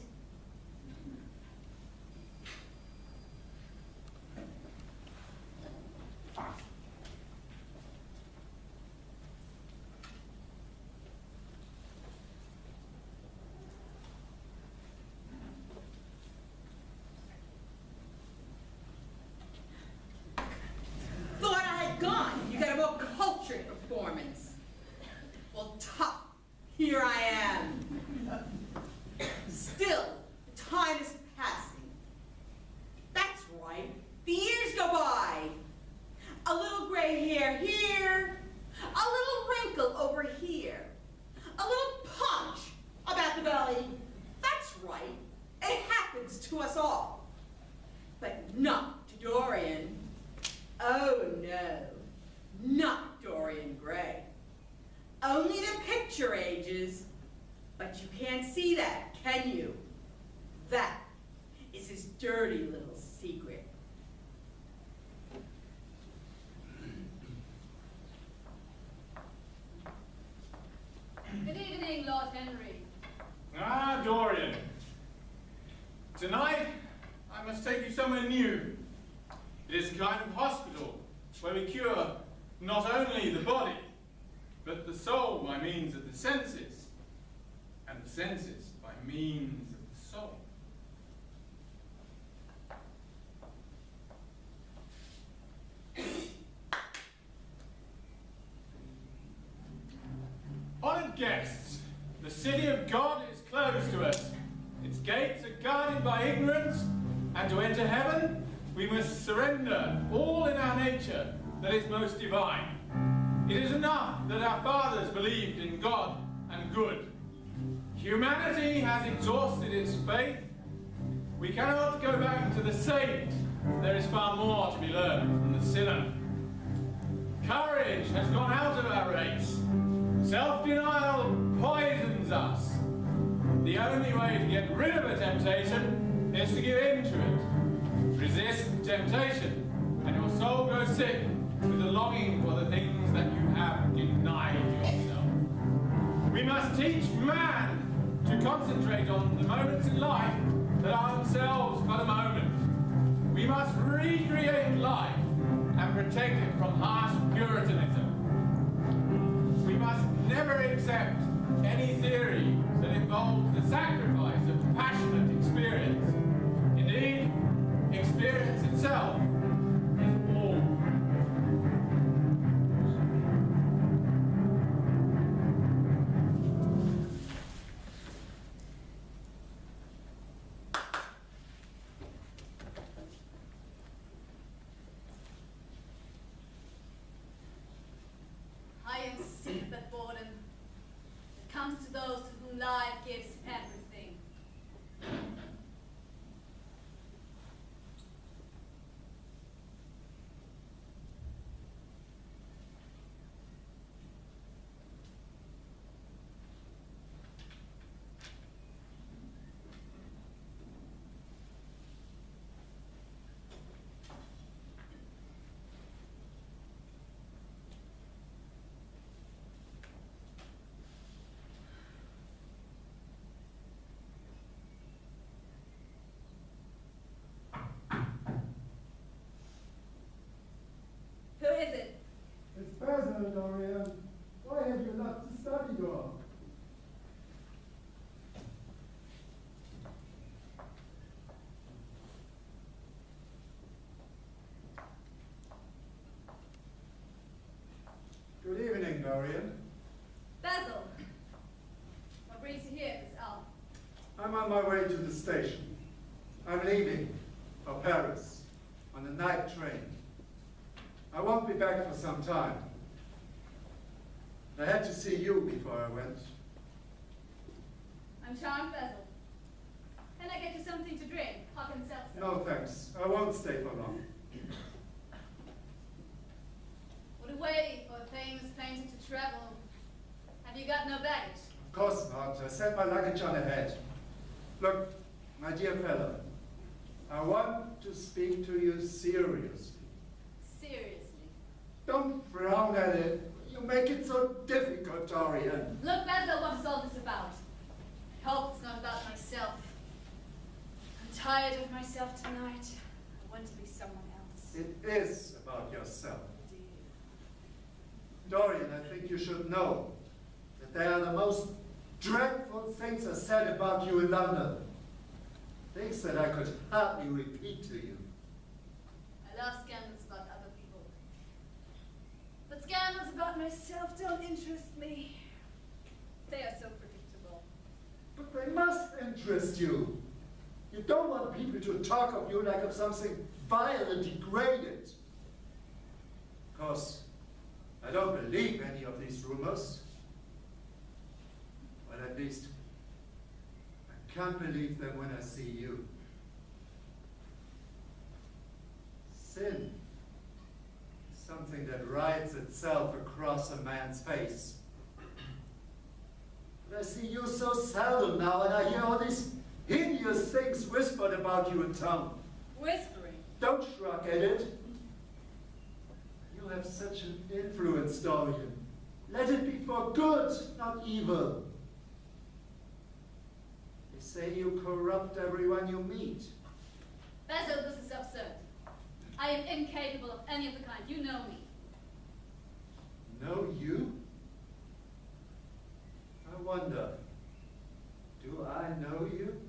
Thought I had gone. You got a more cultured performance. Well, tough. Here I am. Still, time is passing. That's right. The years go by. A little gray hair here. A little wrinkle over here. A little punch about the belly. That's right. It happens to us all. But not to Dorian. Oh no, not Dorian Gray. Only the picture ages. But you can't see that, can you? That is his dirty little secret. Good evening, Lord Henry. Ah, Dorian. Tonight, I must take you somewhere new. It is a kind of hospital where we cure not only the body, but the soul by means of the senses, and the senses by means of the soul. Honored guests, the city of God is closed to us. Its gates are guarded by ignorance, and to enter heaven, we must surrender all in our nature that is most divine. It is enough that our fathers believed in God and good. Humanity has exhausted its faith. We cannot go back to the saint. There is far more to be learned from the sinner. Courage has gone out of our race. Self-denial poisons us. The only way to get rid of a temptation is to give in to it. Resist temptation, and your soul goes sick with the longing for the things that you have denied yourself. We must teach man to concentrate on the moments in life that ourselves but a moment. We must recreate life and protect it from harsh Puritanism. We must never accept any theory that involves the sacrifice of passionate experience. Indeed, experience itself is all. I am sick of that boredom. It comes to those to whom life gives everything. Who is it? It's Basil, Dorian. Why have you left the study door? Good evening, Dorian. Basil. What brings you here this hour? I'm on my way to the station. I'm leaving for Paris on a night train. I won't be back for some time. I had to see you before I went. I'm charmed, Basil. Can I get you something to drink? Hot and seltzer? No thanks. I won't stay for long. What a way for a famous painter to travel. Have you got no baggage? Of course not. I sent my luggage on ahead. Look, my dear fellow, I want to speak to you seriously. Seriously. Don't frown at it. You make it so difficult, Dorian. Look, Basil, what is all this about? I hope it's not about myself. I'm tired of myself tonight. I want to be someone else. It is about yourself. Dear. Dorian, I think you should know that they are the most dreadful things are said about you in London. Things that I could hardly repeat to you. I love scandals about other people. But scandals about myself don't interest me. They are so predictable. But they must interest you. You don't want people to talk of you like of something vile and degraded. Of course, I don't believe any of these rumors. But at least, I can't believe them when I see you. Sin is something that writes itself across a man's face. But I see you so seldom now, and I hear all these hideous things whispered about you in town. Whispering. Don't shrug at it. You have such an influence, Dorian. Let it be for good, not evil. They say you corrupt everyone you meet. Basil, this is absurd. I am incapable of any of the kind. You know me. Know you? I wonder, do I know you?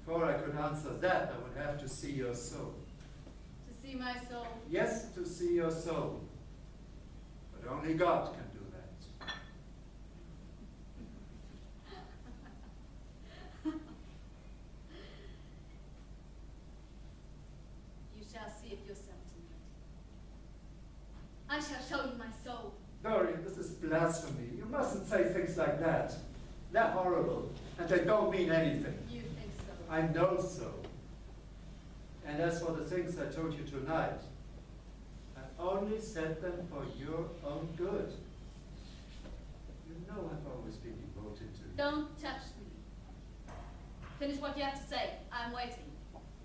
Before I could answer that, I would have to see your soul. To see my soul. Yes, to see your soul. But only God can do that. You shall see it yourself tonight. I shall show you my soul. Dorian, this is blasphemy. You mustn't say things like that. They're horrible, and they don't mean anything. You think so? I know so. And as for the things I told you tonight, I only said them for your own good. You know I've always been devoted to you. Don't touch me. Finish what you have to say. I'm waiting.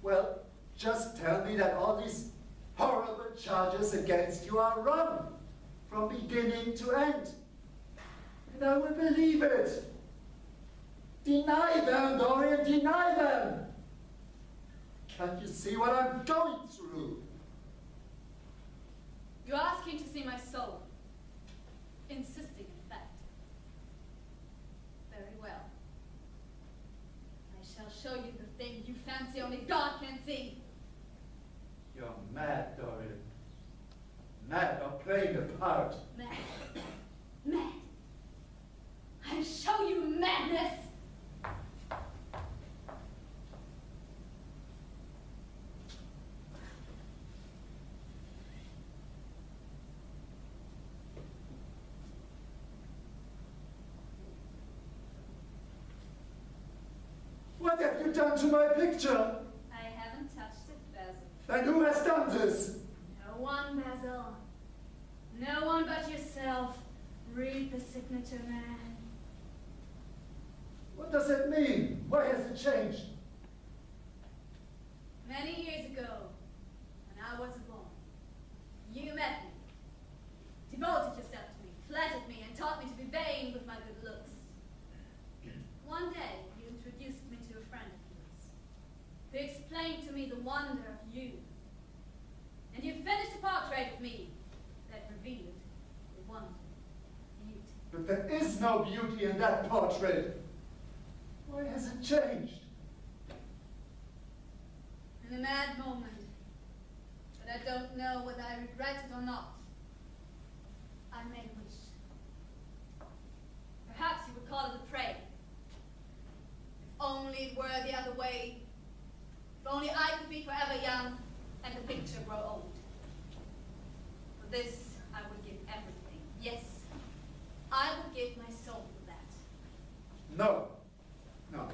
Well, just tell me that all these horrible charges against you are wrong, from beginning to end. And I will believe it. Deny them, Dorian, deny them! Can't you see what I'm going through? You're asking to see my soul. Insisting, in fact. Very well. I shall show you the thing you fancy only God can see. You're mad, Dorian. Mad or playing a part. Mad. Mad. I'll show you madness. What have you done to my picture? I haven't touched it, Basil. And who has done this? No one, Basil. No one but yourself. Read the signature, man. What does it mean? Why has it changed? Many years ago, when I was born, you met me, devoted yourself to me, flattered me, and taught me to be vain with my good looks. One day, you introduced me to a friend of yours, who explained to me the wonder of youth. And you finished a portrait of me that revealed the wonder of beauty. But there is no beauty in that portrait. Why has it changed? In a mad moment, but I don't know whether I regret it or not, I made a wish. Perhaps you would call it a prayer. If only it were the other way. If only I could be forever young and the picture grow old. For this, I would give everything. Yes, I would give my soul for that. No. No.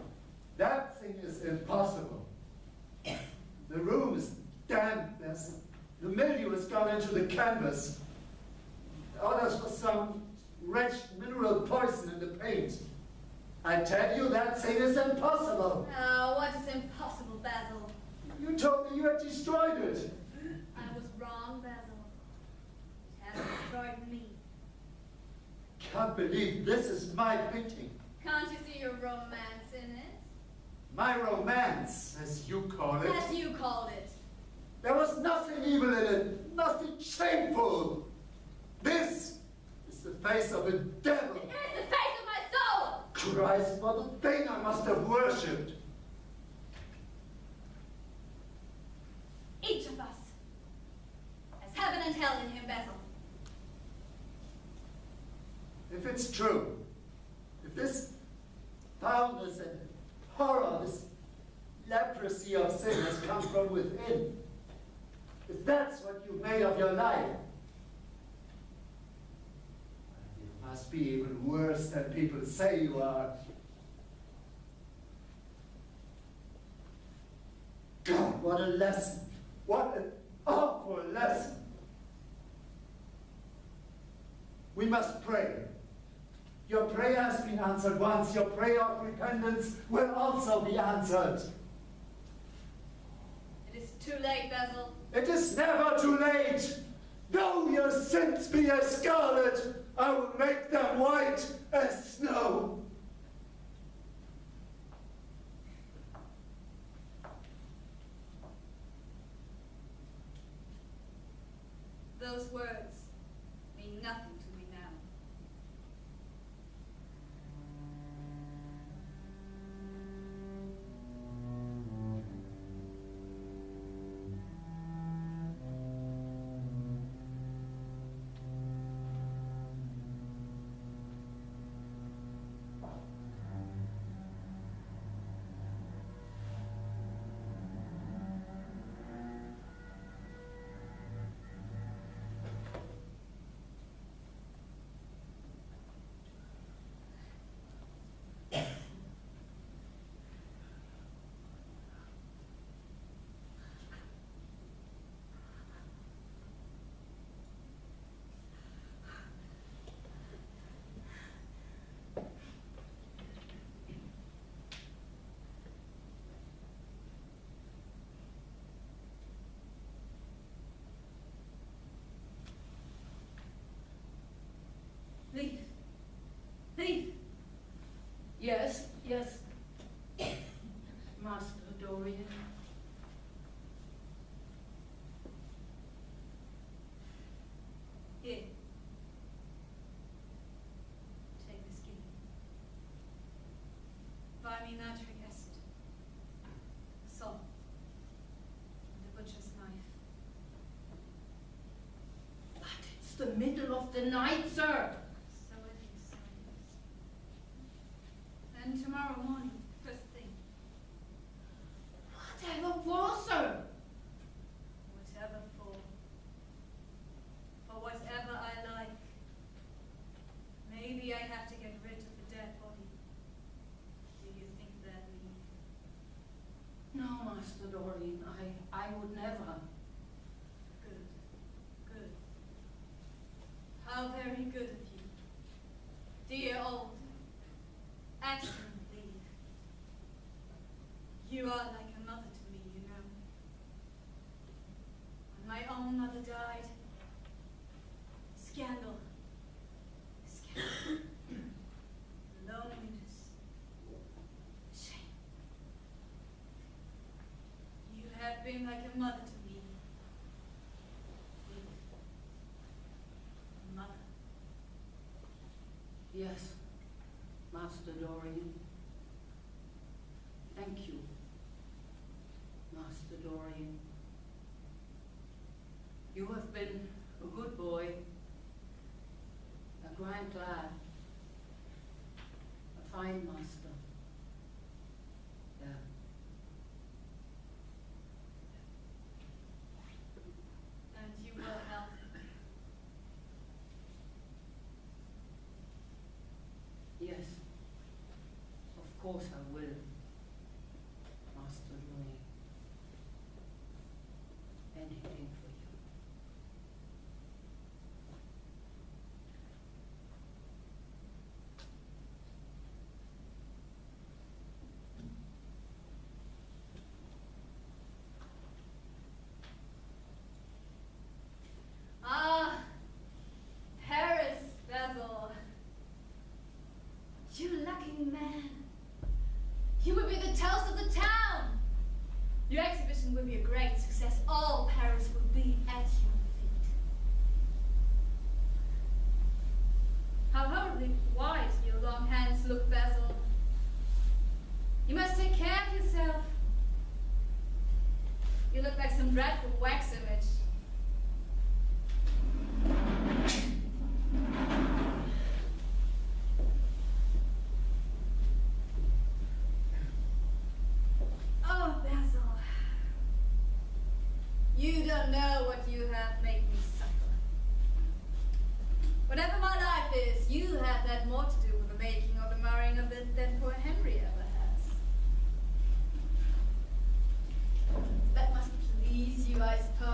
That thing is impossible. The room is damp. The mildew has gone into the canvas. Others for some wretched mineral poison in the paint. I tell you, that thing is impossible. Oh, what is impossible, Basil? You told me you had destroyed it. I was wrong, Basil. It has destroyed me. Can't believe this is my painting. Can't you see your romance in it? My romance, as you call it. As you called it. There was nothing evil in it, nothing shameful. This is the face of a devil. It is the face of my soul! Christ, what a thing I must have worshipped. Each of us has heaven and hell in him, Basil. If it's true, if this foulness and horror, this leprosy of sin has come from within, if that's what you made of your life, it must be even worse than people say you are. God, what a lesson. What an awful lesson. We must pray. Your prayer has been answered once. Your prayer of repentance will also be answered. It is too late, Basil. It is never too late. Though your sins be as scarlet, I will make them white as snow. Those words mean nothing to me now. Leave. Leave. Yes, yes. of the night, sir. So it is, so it is. Then tomorrow morning, first thing. Whatever for, sir? Whatever for. For whatever I like. Maybe I have to get rid of the dead body. Do you think that me? No, Master Dorian, I would never. Good. Good. How very good of you. Dear old, excellent lead. You are like a mother to me, you know. When my own mother died, scandal. Scandal. Loneliness. Shame. You have been like a mother to me. A mother. Yes, Master Dorian. Thank you, Master Dorian. You have been a good boy, a grand lad, a fine master. Yeah. And you will help. Yes, of course I will, Master Dorian. Anything for you. Ah, Paris, Basil. You lucky man. You will be the toast of the town. Your exhibition will be a great success. All Paris will be at your feet. How horribly white your long hands look, Basil. You must take care of yourself. You look like some dreadful wax image. Oh, Basil. You don't know what you have made me suffer. Whatever my life is, you have had more to do with the making or the marrying of it than poor Henry ever has. That must please you, I suppose.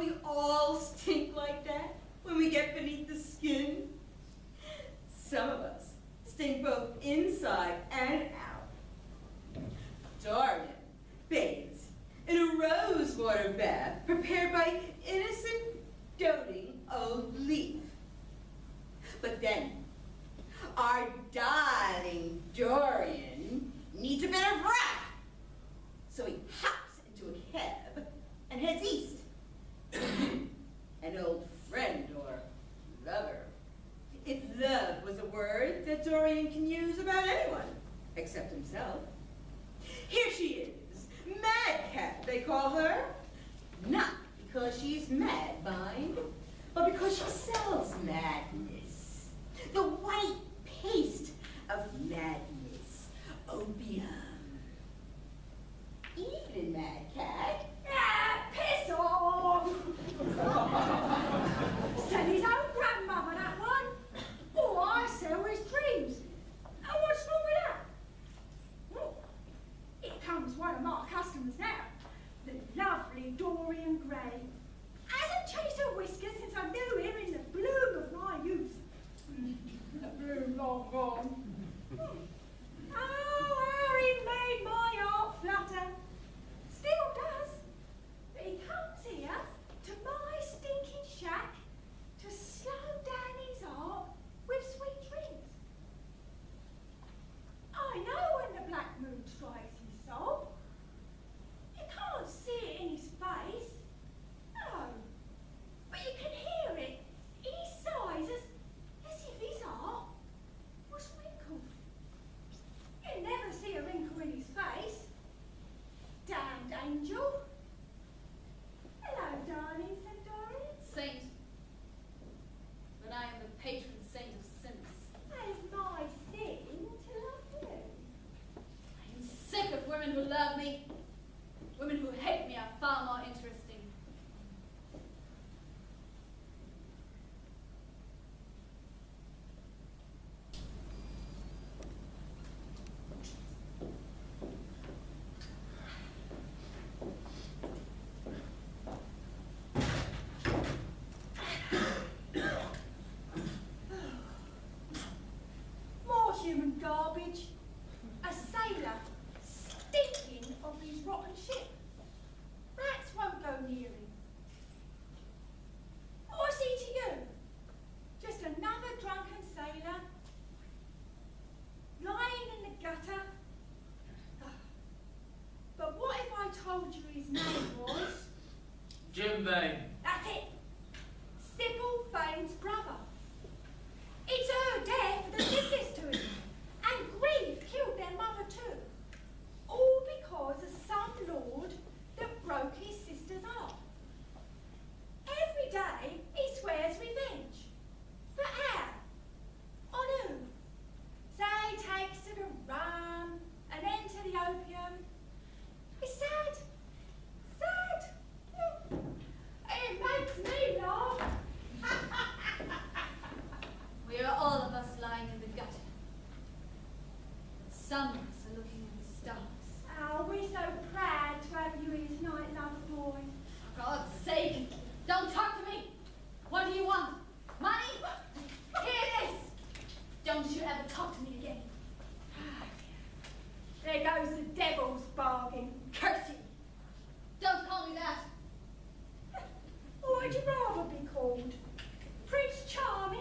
we all stink like that when we get beneath the skin? Some of us stink both inside and out. Dorian bathes in a rosewater bath prepared by innocent, doting old Leaf. But then, our darling Dorian needs a bit of breath. So he hops into a cab and heads east. An old friend or lover, if love was a word that Dorian can use about anyone, except himself. Here she is, Madcap, they call her. Not because she's mad, mind, but because she sells madness. The white paste of madness, opium. Evening, Madcap. Ah, piss off! Said his own grandmother, that one. All I sell is dreams. And what's wrong with that? Oh, here comes one of my customers now. The lovely Dorian Gray. Hasn't changed her whiskers since I knew her in the bloom of my youth. The bloom long gone. Oh, how he made my heart flutter. Still does. But he comes here to my stinking shack to slow down his heart with sweet dreams. I know when the black moon strikes his soul. You can't see it in his face. No. But you can hear it in his sighs as if his heart was wrinkled. You never see a wrinkle in his face. Damned angel. Hello, darling, said Dorian. Saint. But I am the patron saint of sinners. That is my sin to love you. I am sick of women who love me. Women who hate me are far more interesting. More human garbage. A sailor stinking of his rotten ship. Rats won't go near him. What's he to you? Just another drunken sailor lying in the gutter. But what if I told you his name was? Jim Vane. That's it. Sybil Vane's brother. It's her death that did this to him. And grief killed their mother too. All because of some lord that broke his sister's heart. Every day he swears revenge. But how? On who? So he takes to the rum and then to the opium. It's sad. Sad. It makes me laugh. We are all of us lying in the gutter. But some of us are looking at the stars. Oh, we're so proud to have you in tonight, lover boy. For God's sake, don't talk to me. What do you want? Money? Here it is. Don't you ever talk to me again. There goes the devil's bargain. Curse you. Don't call me that. What would you rather be called? Prince Charming?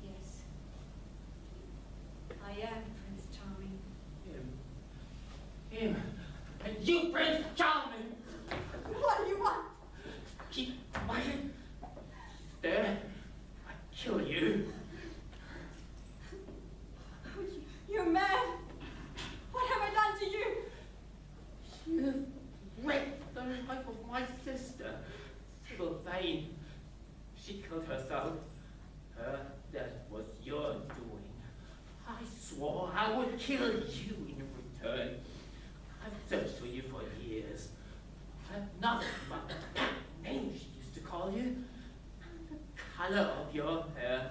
Yes. I am Prince Charming. Him. And you, Prince Charming. What do you want? Keep quiet. There. I kill you. You're mad. What have I done to you? You wrecked the life of my sister, Sybil Vane. She killed herself. Her death was your doing. I swore I would kill you in return. I've searched for you for years. Nothing but that name she used to call you, and the color of your hair.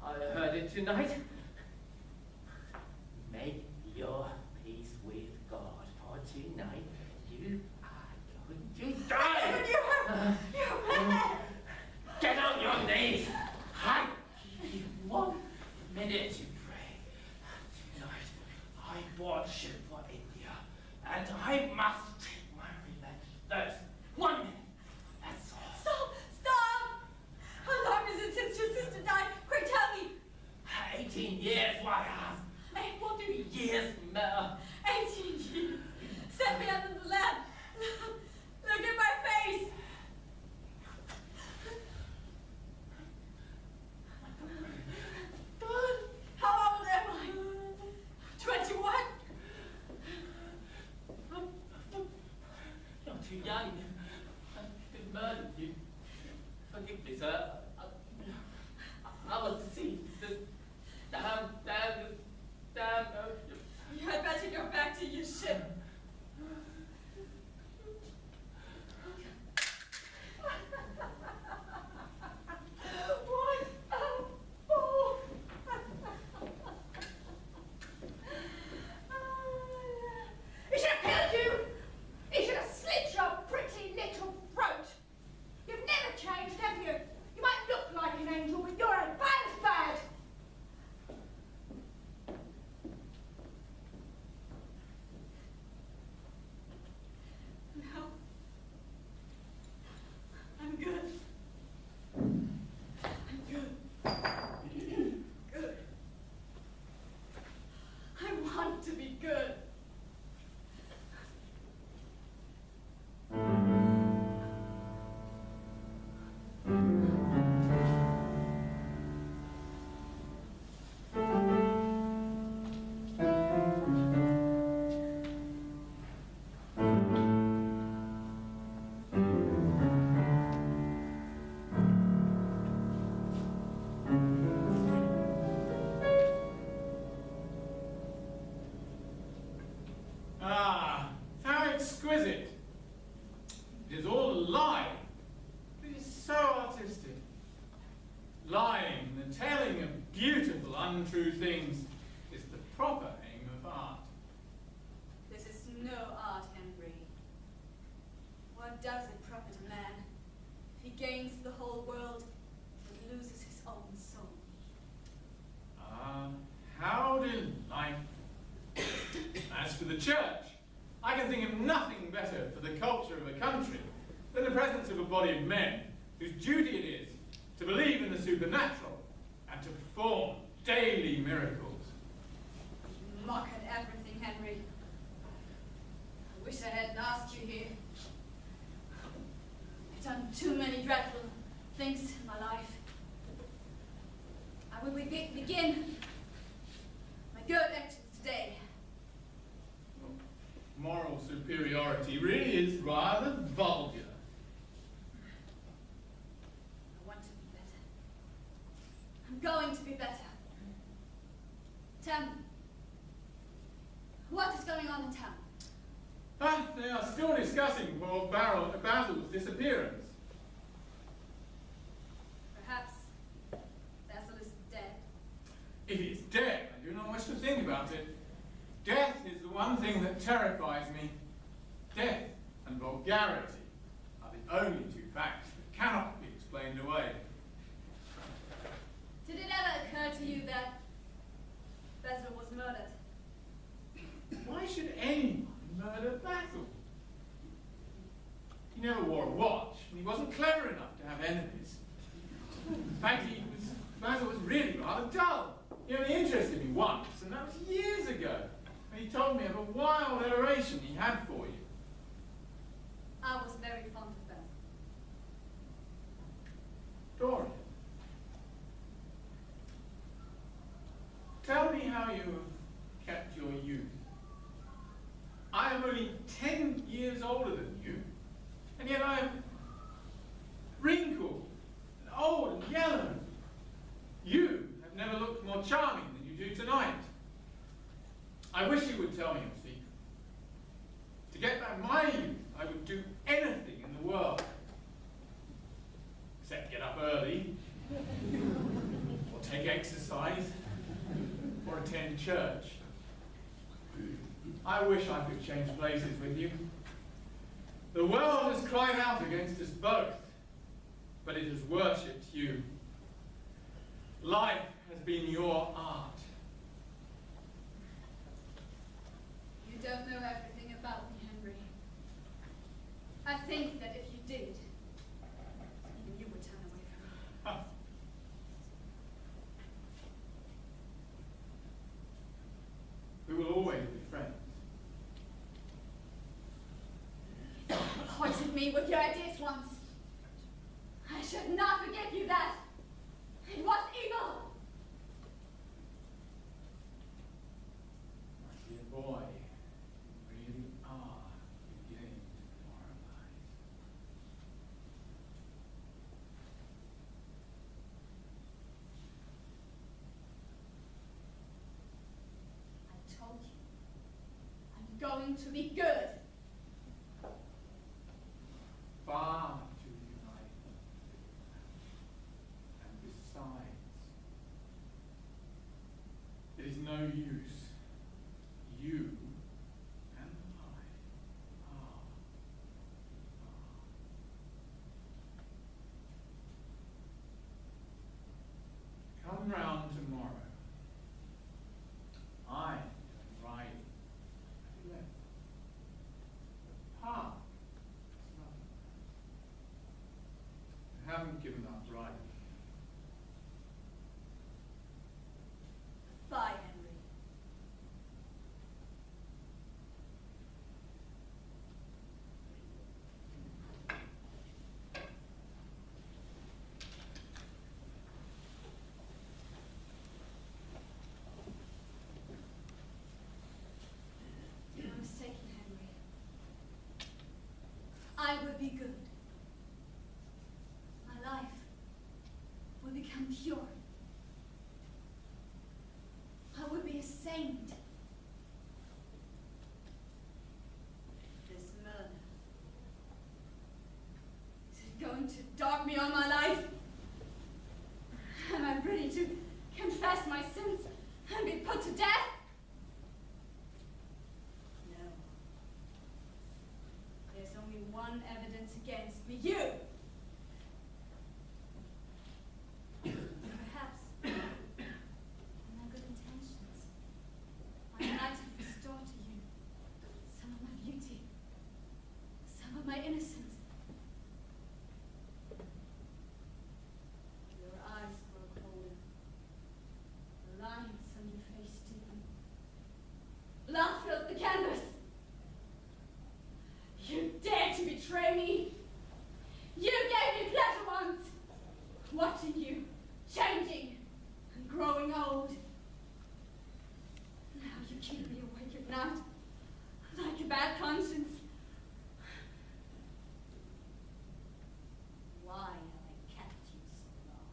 I heard it tonight. Make your peace with God, for tonight you are going to die. murdered you. Forgive me, sir. I was deceived. This damn. You had better go back to your ship. What a fool! He should have killed you! He should have slit your pretty little throat! You've never changed, have you? You might look like an angel, but you're as bad as bad! No. I'm good. I'm good. Good. I want to be good. Ah, how exquisite. It is all a lie. It is so artistic. Lying and telling of beautiful, untrue things is the proper aim of art. This is no art, Henry. What does it profit a man if he gains the whole world but loses his own soul? Ah, how delightful. As for the church, I can think of nothing better for the culture of a country than the presence of a body of men whose duty it is to believe in the supernatural and to perform daily miracles. You mock at everything, Henry. I wish I hadn't asked you here. I've done too many dreadful things in my life. I will begin my good actions today. Moral superiority really is rather vulgar. I want to be better. I'm going to be better. Tell me, what is going on in town? Ah, they are still discussing poor Basil's disappearance. Perhaps Basil is dead. If he's dead, I do not wish to think about it. Death is the one thing that terrifies me. Death and vulgarity are the only two facts that cannot be explained away. Did it ever occur to you that Basil was murdered? Why should anyone murder Basil? He never wore a watch, and he wasn't clever enough to have enemies. In fact, Basil was really rather dull. He only interested me once, and that was years ago. And he told me of a wild adoration he had for you. I was very fond of Basil. Dorian, tell me how you have kept your youth. I am only 10 years older than you, and yet I am wrinkled and old and yellow. You have never looked more charming than you do tonight. I wish you would tell me your secret. To get back my youth, I would do anything in the world. Except get up early, or take exercise, or attend church. I wish I could change places with you. The world has cried out against us both, but it has worshipped you. Life has been your art. You don't know everything about me, Henry. I think that if you did, even you would turn away from me. We will always be friends. You poisoned me with your ideas once. I should not forgive you that. It was evil. My dear boy, you really are beginning to moralize. going to be good. Far too united. And besides, it is no use. You and I are. Come round tomorrow. I'm riding at 11. Pa, I haven't given up riding. Bye, Henry. You're mistaken, Henry. I will be good. My life will become pure. I would be a saint. This murder, is it going to dog me all my life? Am I ready to confess my sins and be put to death? No. There's only one evidence against me, you. Perhaps in my good intentions, I might have restored to you some of my beauty, some of my innocence. Your eyes grow colder, the lines on your face deepen. Blood fills the canvas. You dared to betray me. You gave me pleasure once, watching you changing and growing old. Now you keep me awake at night, like a bad conscience. Why have I kept you so long?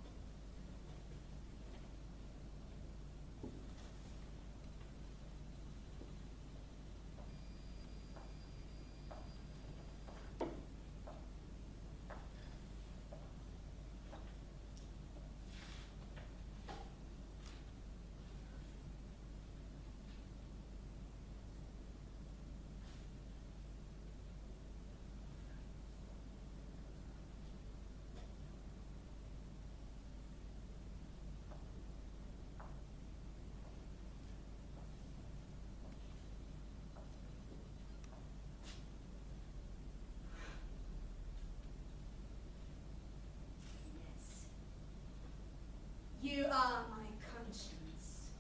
Yes. You are my conscience.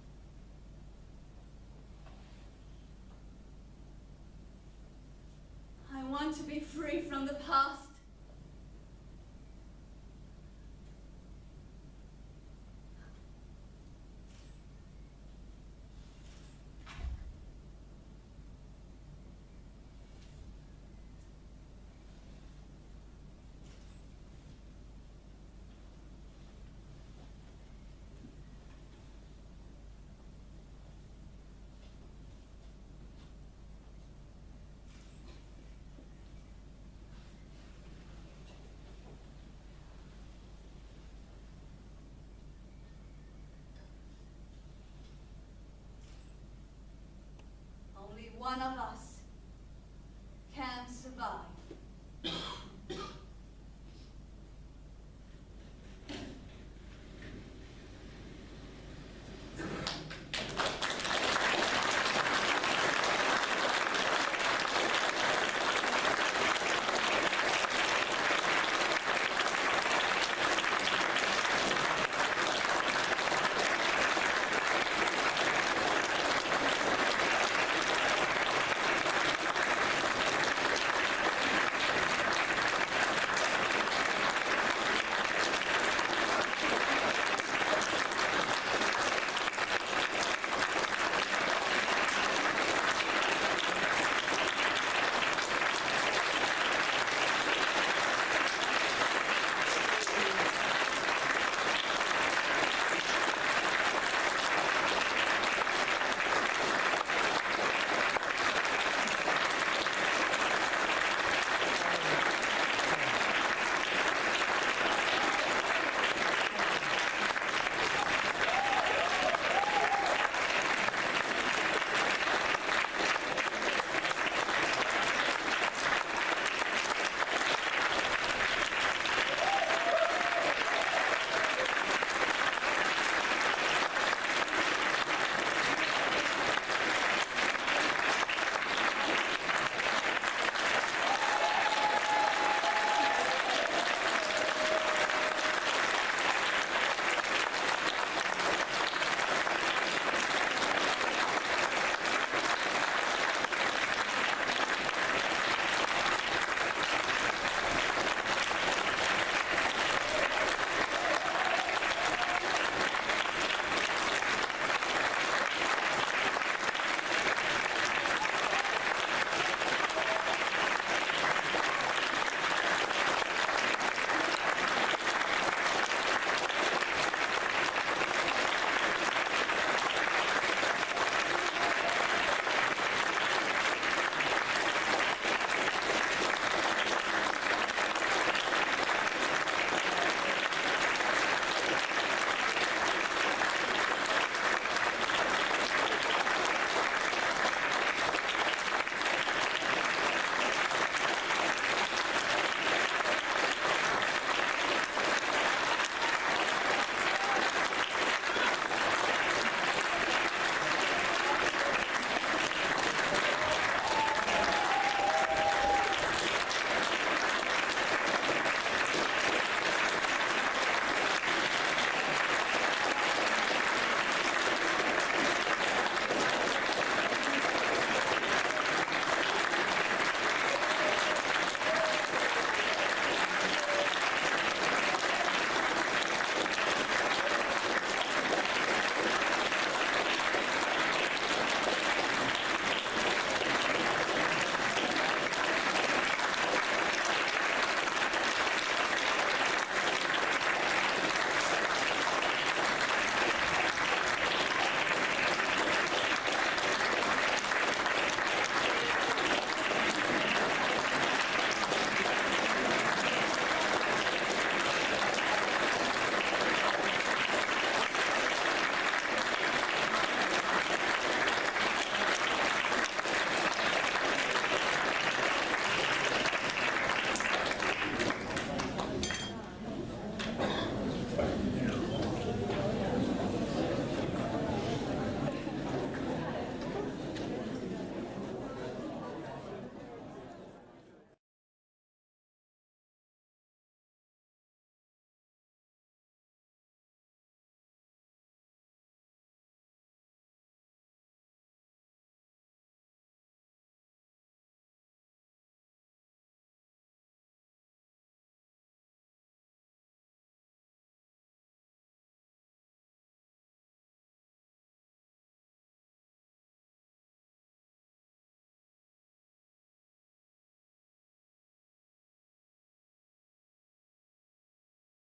I want to be free from the past.